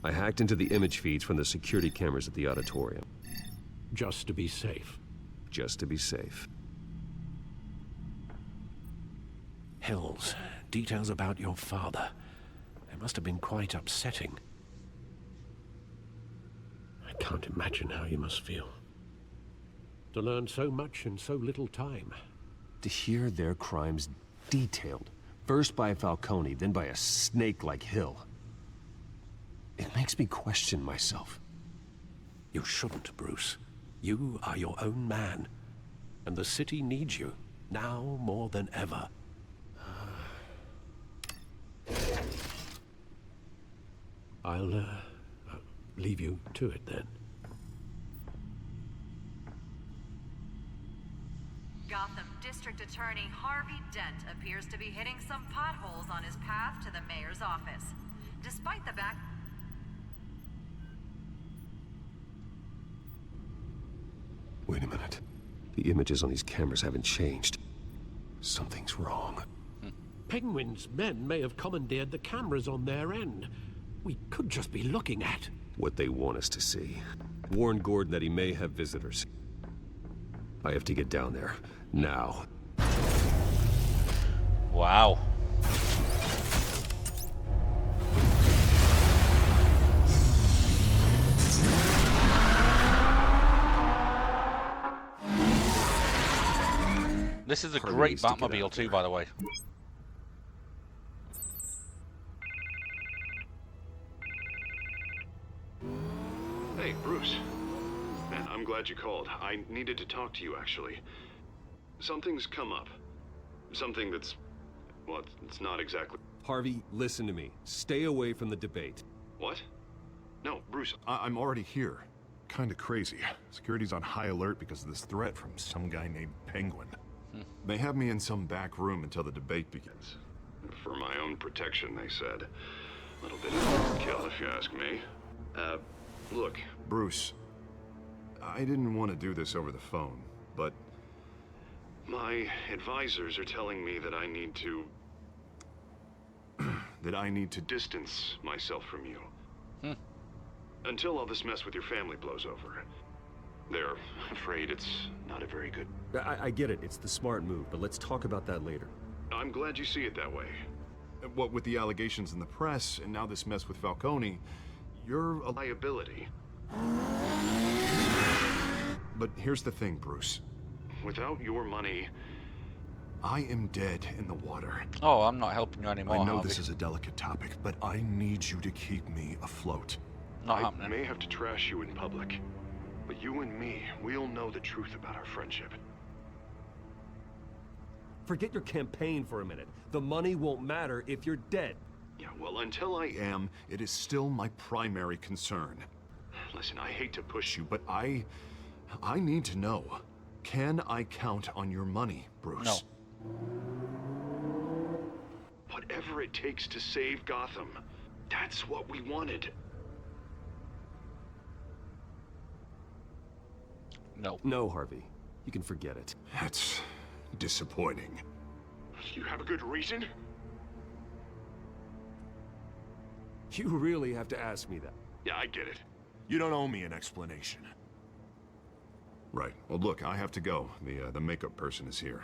I hacked into the image feeds from the security cameras at the auditorium. Just to be safe. Just to be safe. Hills, details about your father. They must have been quite upsetting. I can't imagine how you must feel. To learn so much in so little time. To hear their crimes detailed, first by Falcone, then by a snake like Hill. It makes me question myself. You shouldn't, Bruce. You are your own man. And the city needs you, now more than ever. I'll leave you to it then. Gotham District Attorney Harvey Dent appears to be hitting some potholes on his path to the mayor's office. Despite the back... Wait a minute. The images on these cameras haven't changed. Something's wrong. Penguin's men may have commandeered the cameras on their end. We could just be looking at what they want us to see. Warn Gordon that he may have visitors. I have to get down there. Now. Wow. This is a great Batmobile too, by the way. Hey, Bruce. Man, I'm glad you called. I needed to talk to you, actually. Something's come up. Something that's... well, it's not exactly... Harvey, listen to me. Stay away from the debate. What? No, Bruce. I'm already here. Kinda crazy. Security's on high alert because of this threat from some guy named Penguin. They have me in some back room until the debate begins. For my own protection, they said. A little bit of overkill, if you ask me. Look. Bruce, I didn't want to do this over the phone, but... My advisors are telling me that I need to... that I need to distance myself from you. Until all this mess with your family blows over. They're afraid it's not a very good... I get it. It's the smart move, but let's talk about that later. I'm glad you see it that way. What with the allegations in the press, and now this mess with Falcone, you're a liability. But here's the thing, Bruce. Without your money... I am dead in the water. Oh, I'm not helping you anymore, I know Harvey. this is a delicate topic, but I need you to keep me afloat. Not I happening. may have to trash you in public, but you and me, we'll know the truth about our friendship. Forget your campaign for a minute. The money won't matter if you're dead. Yeah, well, until I am... It is still my primary concern. Listen, I hate to push you, But I need to know. Can I count on your money, Bruce? No. Whatever it takes to save Gotham, that's what we wanted. No. No, Harvey. You can forget it. That's disappointing. You have a good reason? You really have to ask me that. Yeah, I get it. You don't owe me an explanation. Right. Well, look, I have to go. The makeup person is here.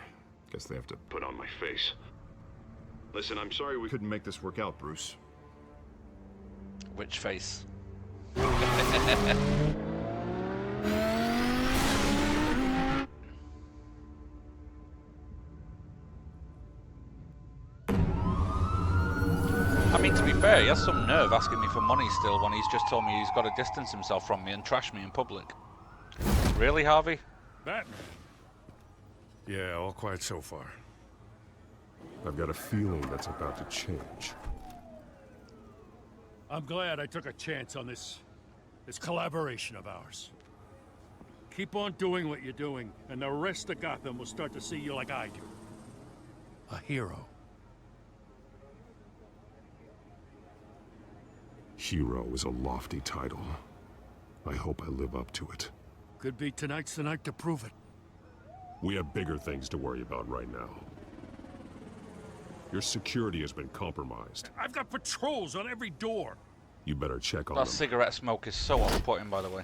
Guess they have to put on my face. Listen, I'm sorry we couldn't make this work out, Bruce. Which face? I mean, to be fair, he has some nerve asking me for money still when he's just told me he's got to distance himself from me and trash me in public. Really, Harvey? Batman? Yeah, all quiet so far. I've got a feeling that's about to change. I'm glad I took a chance on this collaboration of ours. Keep on doing what you're doing, and the rest of Gotham will start to see you like I do. A hero. Hero is a lofty title. I hope I live up to it. Could be tonight's the night to prove it. We have bigger things to worry about right now. Your security has been compromised. I've got patrols on every door. You better check on That them. cigarette smoke is so off-putting, by the way.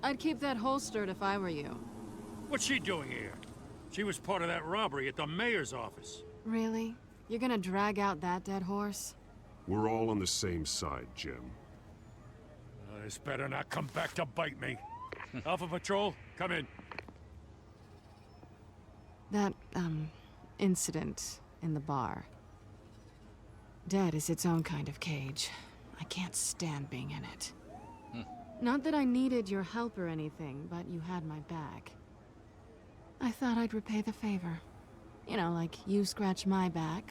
I'd keep that holstered if I were you. What's she doing here? She was part of that robbery at the mayor's office. Really? You're gonna drag out that dead horse? We're all on the same side, Jim. This better not come back to bite me. Alpha Patrol, come in. That, incident in the bar. Dead is its own kind of cage. I can't stand being in it. Not that I needed your help or anything, but you had my back. I thought I'd repay the favor. You know, like you scratch my back,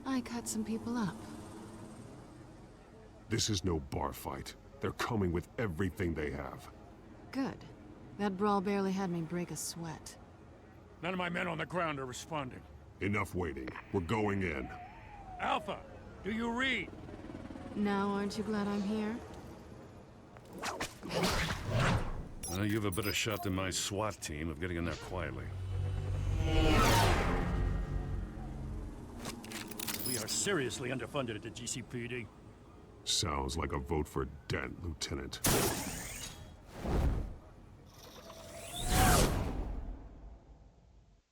I cut some people up. This is no bar fight. They're coming with everything they have. Good. That brawl barely had me break a sweat. None of my men on the ground are responding. Enough waiting. We're going in. Alpha, do you read? Now, aren't you glad I'm here? You have a better shot than my SWAT team of getting in there quietly. We are seriously underfunded at the GCPD. Sounds like a vote for Dent, Lieutenant.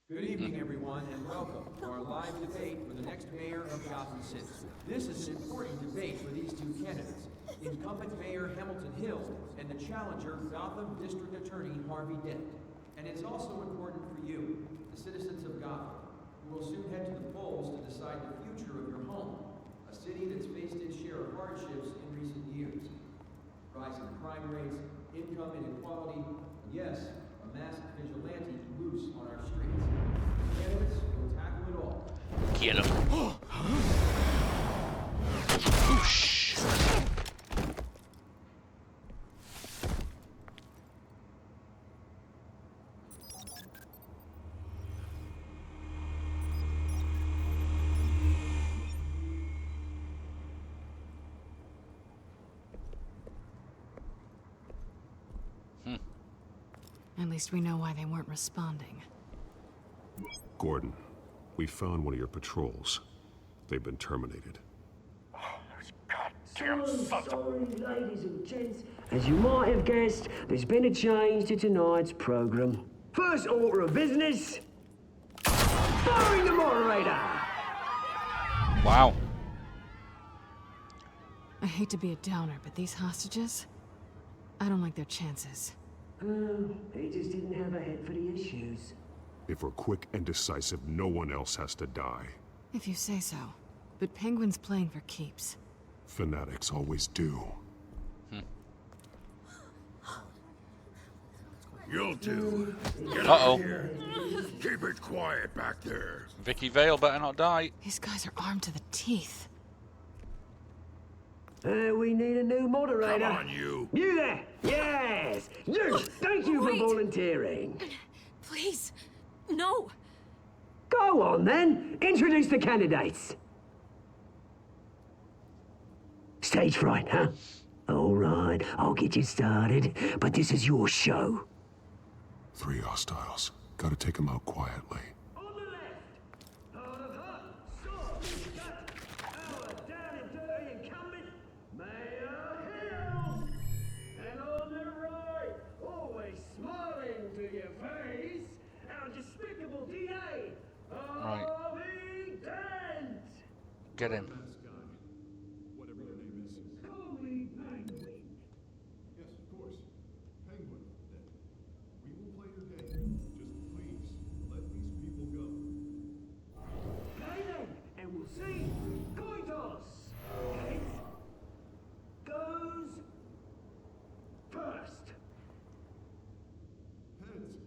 Good evening, everyone, and welcome to our live debate for the next mayor of Gotham City. This is an important debate for these two candidates, incumbent Mayor Hamilton Hill and the challenger Gotham District Attorney Harvey Dent. And it's also important for you, the citizens of Gotham, who will soon head to the polls to decide the future of your home, a city that's faced its share of hardships in recent years. Rising crime rates, income inequality, and yes, a masked vigilante loose on our streets. Candidates will tackle it all. Get him. Whoosh. At least we know why they weren't responding. Gordon, we found one of your patrols. They've been terminated. So sorry, ladies and gents. As you might have guessed, there's been a change to tonight's program. First order of business, firing the moderator! Wow. I hate to be a downer, but these hostages, I don't like their chances. He just didn't have a head for the issues. If we're quick and decisive, no one else has to die. If you say so. But Penguin's playing for keeps. Fanatics always do. You two, get Uh-oh. out here. Keep it quiet back there. Vicky Vale better not die. These guys are armed to the teeth. We need a new moderator. Come on, you. You there! Yes! You! Thank you for volunteering. Please, no. Go on, then. Introduce the candidates. Stage fright, huh? All right, I'll get you started, but this is your show. 3 hostiles. Gotta take them out quietly. Right. Get him. Whatever your name is. Call me Penguin. Yes, of course. Penguin, then. We will play your game. Just please, let these people go. Okay then, and we'll see. Coin toss. Heads goes first. Heads.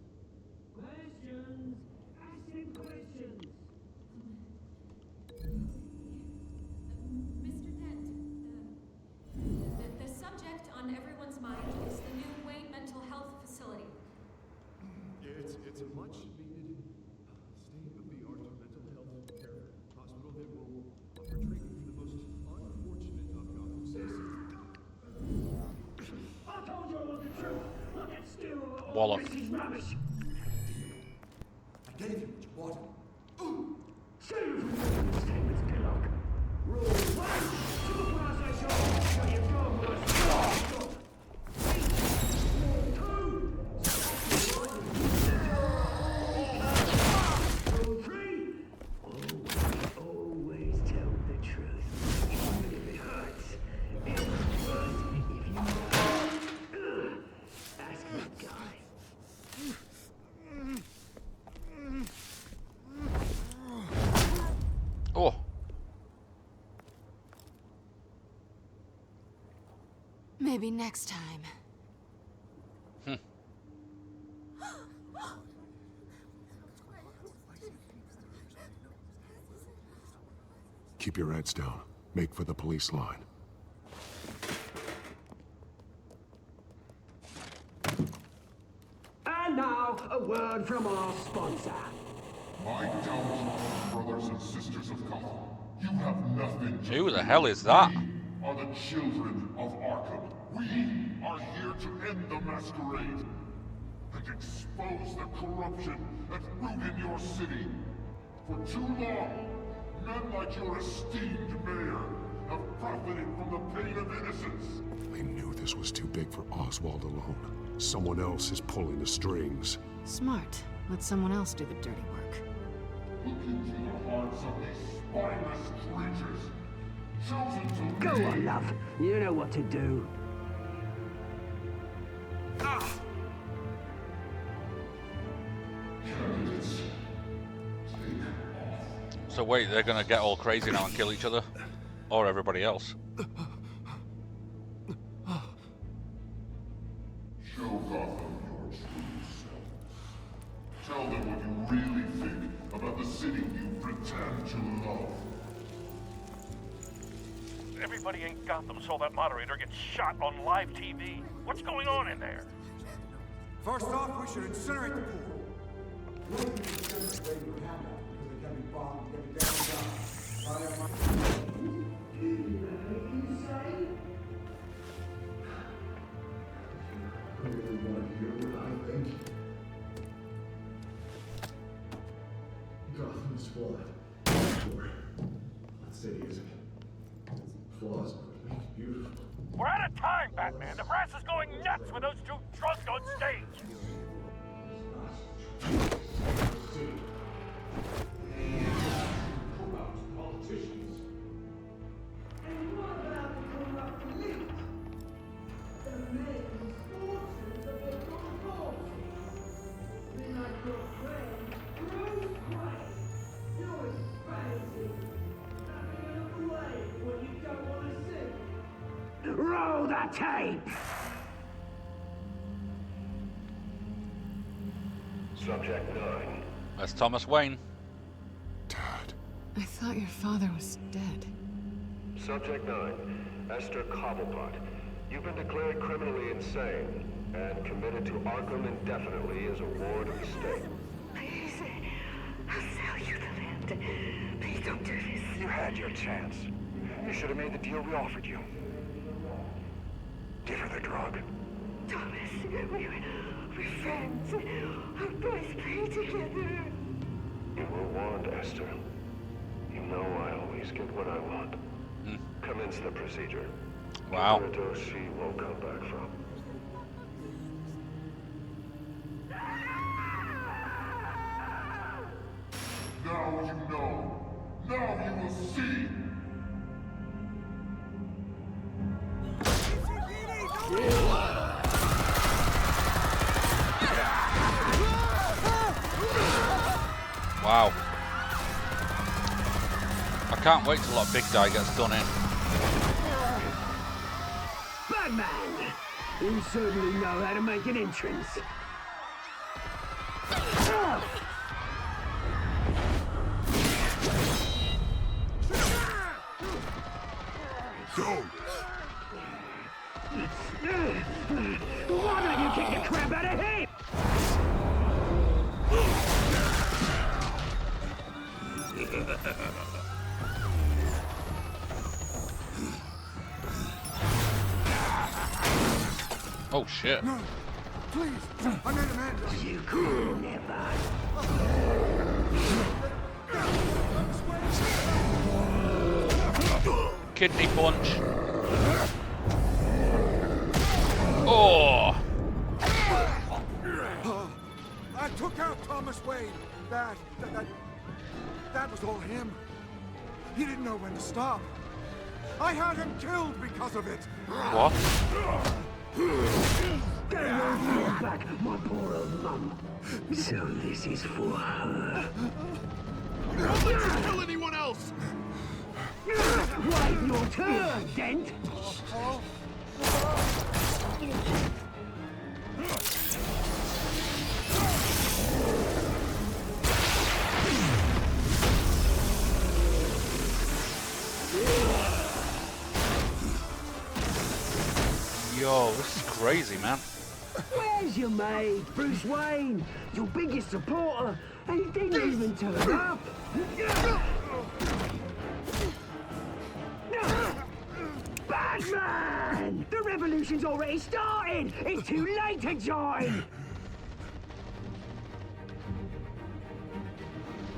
Questions. Ask him questions. Mr. Dent, the subject on everyone's mind is the new Wayne Mental Health Facility. It's a much-needed state-of-the-art mental health care hospital that will offer treatment for the most unfortunate of Gotham citizens. I told you I want the truth. Look at still. Wallop. This is rubbish. I gave you what you wanted. Save it from the statements, Pillock. Rule 1. Supervisation. Shut your dog was. 2. 3. Always tell the truth, even if it hurts. And first, if you know, ask that guy. Oh. Maybe next time. Keep your heads down. Make for the police line. And now, a word from our sponsor. My downtrodden brothers and sisters of Gotham, you have nothing to Who the hell is that? We are the Children of Arkham. We are here to end the masquerade and expose the corruption that rooted your city. For too long, men like your esteemed mayor have profited from the pain of innocence. I knew this was too big for Oswald alone. Someone else is pulling the strings. Smart. Let someone else do the dirty work. Look into the hearts of these spineless creatures, chosen to Go lead. on, love. You know what to do. Candidates, take off. So wait, they're gonna get all crazy now and kill each other? Or everybody else? Show Gotham your true self. Tell them what you really think about the city you pretend to love. Everybody in Gotham saw that moderator get shot on live TV. What's going on in there? First off, we should incinerate the pool. Gotham is flawed. Sure. That city isn't. Flaws, but it makes beautiful. We're out of time, Batman. The brass is going nuts with those two drunks on stage. Corrupt politicians. And what about the corrupt elite? The men's fortunes of their corporations. Then like your friend, Bruce Wayne. You're crazy. Nothing in the way when you don't want to see. Roll the tape! Subject 9. That's Thomas Wayne. I thought your father was dead. Subject 9. Esther Cobblepot. You've been declared criminally insane and committed to Arkham indefinitely as a ward of the state. Please, I'll sell you the land. Please don't do this. You had your chance. You should have made the deal we offered you. Give her the drug. Thomas, we're friends. Our boys play together. You were warned, Esther. You know I always get what I want. Commence the procedure. Wow. Either a dose she won't come back from. Now you know. Now you will see. Wow. I can't wait till that big guy gets done in. Batman! You certainly know how to make an entrance. Go! Why don't you kick the crap out of him? Oh shit. No, please, I made a man. You could never. Kidney punch. Oh. I took out Thomas Wayne. That was all him. He didn't know when to stop. I had him killed because of it. What? Get your back, my poor old mum. So this is for her. Don't let you kill anyone else! Wait your turn, Dent! Yo, this is crazy, man. Where's your mate, Bruce Wayne? Your biggest supporter, and he didn't even turn up. Batman! The revolution's already started! It's too late to join!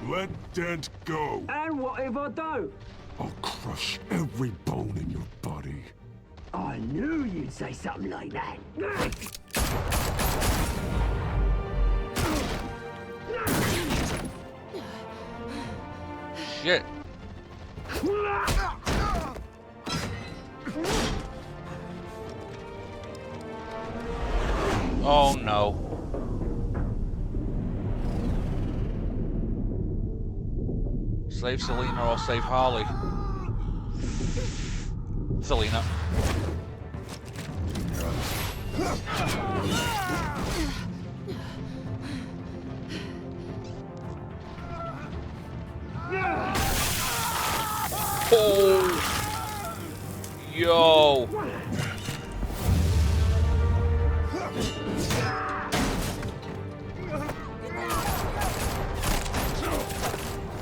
Let Dent go. And what if I don't? I'll crush every bone in your body. I knew you'd say something like that. Shit. Oh no. Save Selina or save Harley. Selina. Oh. Yo.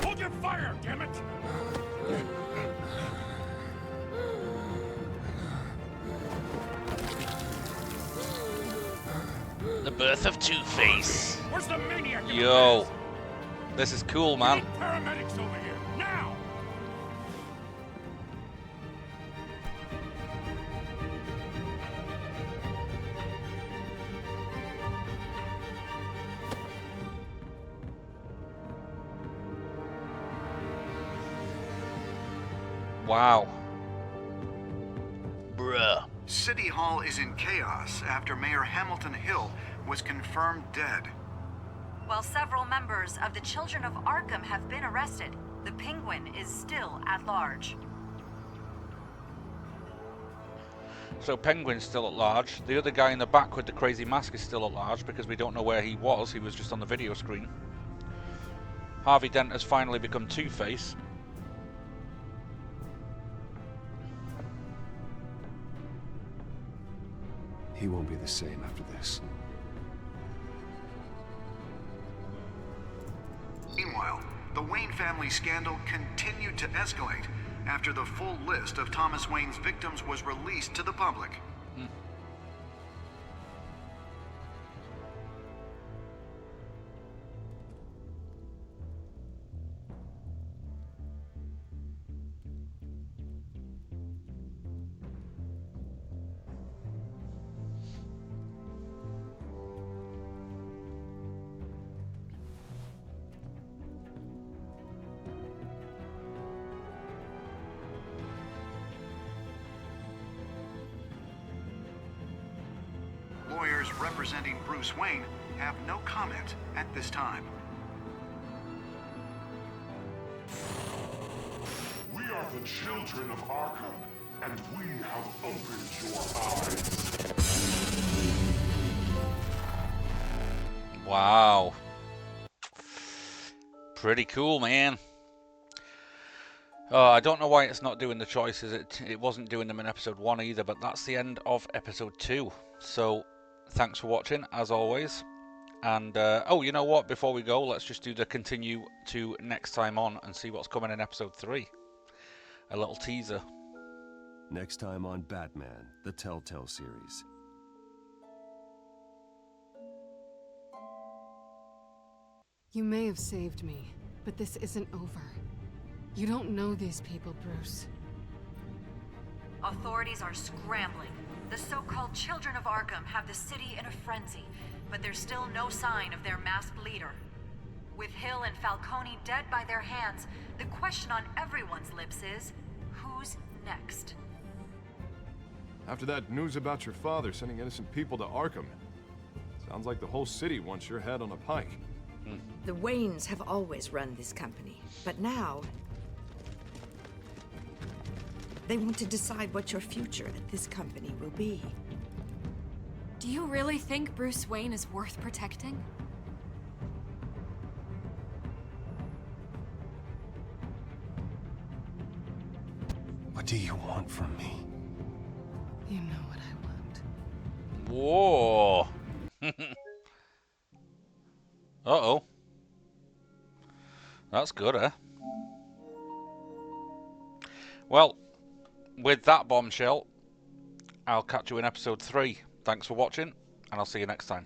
Hold your fire, damn it! The birth of Two-Face. Where's the maniac? Yo. This is cool, man. Paramedics over here, now! Wow. Bruh. City Hall is in chaos after Mayor Hamilton Hill was confirmed dead. While several members of the Children of Arkham have been arrested, the Penguin is still at large. So Penguin's still at large. The other guy in the back with the crazy mask is still at large because we don't know where he was. He was just on the video screen. Harvey Dent has finally become Two-Face. He won't be the same after this. Meanwhile, the Wayne family scandal continued to escalate after the full list of Thomas Wayne's victims was released to the public. Lawyers representing Bruce Wayne have no comment at this time. We are the Children of Arkham, and we have opened your eyes. Wow. Pretty cool, man. I don't know why it's not doing the choices. It wasn't doing them in episode 1 either, but that's the end of episode 2. So, thanks for watching, as always. And, oh, you know what? Before we go, let's just do the continue to next time on and see what's coming in episode 3. A little teaser. Next time on Batman, the Telltale Series. You may have saved me, but this isn't over. You don't know these people, Bruce. Authorities are scrambling. The so-called Children of Arkham have the city in a frenzy, but there's still no sign of their masked leader. With Hill and Falcone dead by their hands, the question on everyone's lips is, who's next? After that news about your father sending innocent people to Arkham, sounds like the whole city wants your head on a pike. The Waynes have always run this company, but now they want to decide what your future at this company will be. Do you really think Bruce Wayne is worth protecting? What do you want from me? You know what I want. Whoa. Uh-oh. That's good, eh? Well, with that bombshell, I'll catch you in episode 3. Thanks for watching, and I'll see you next time.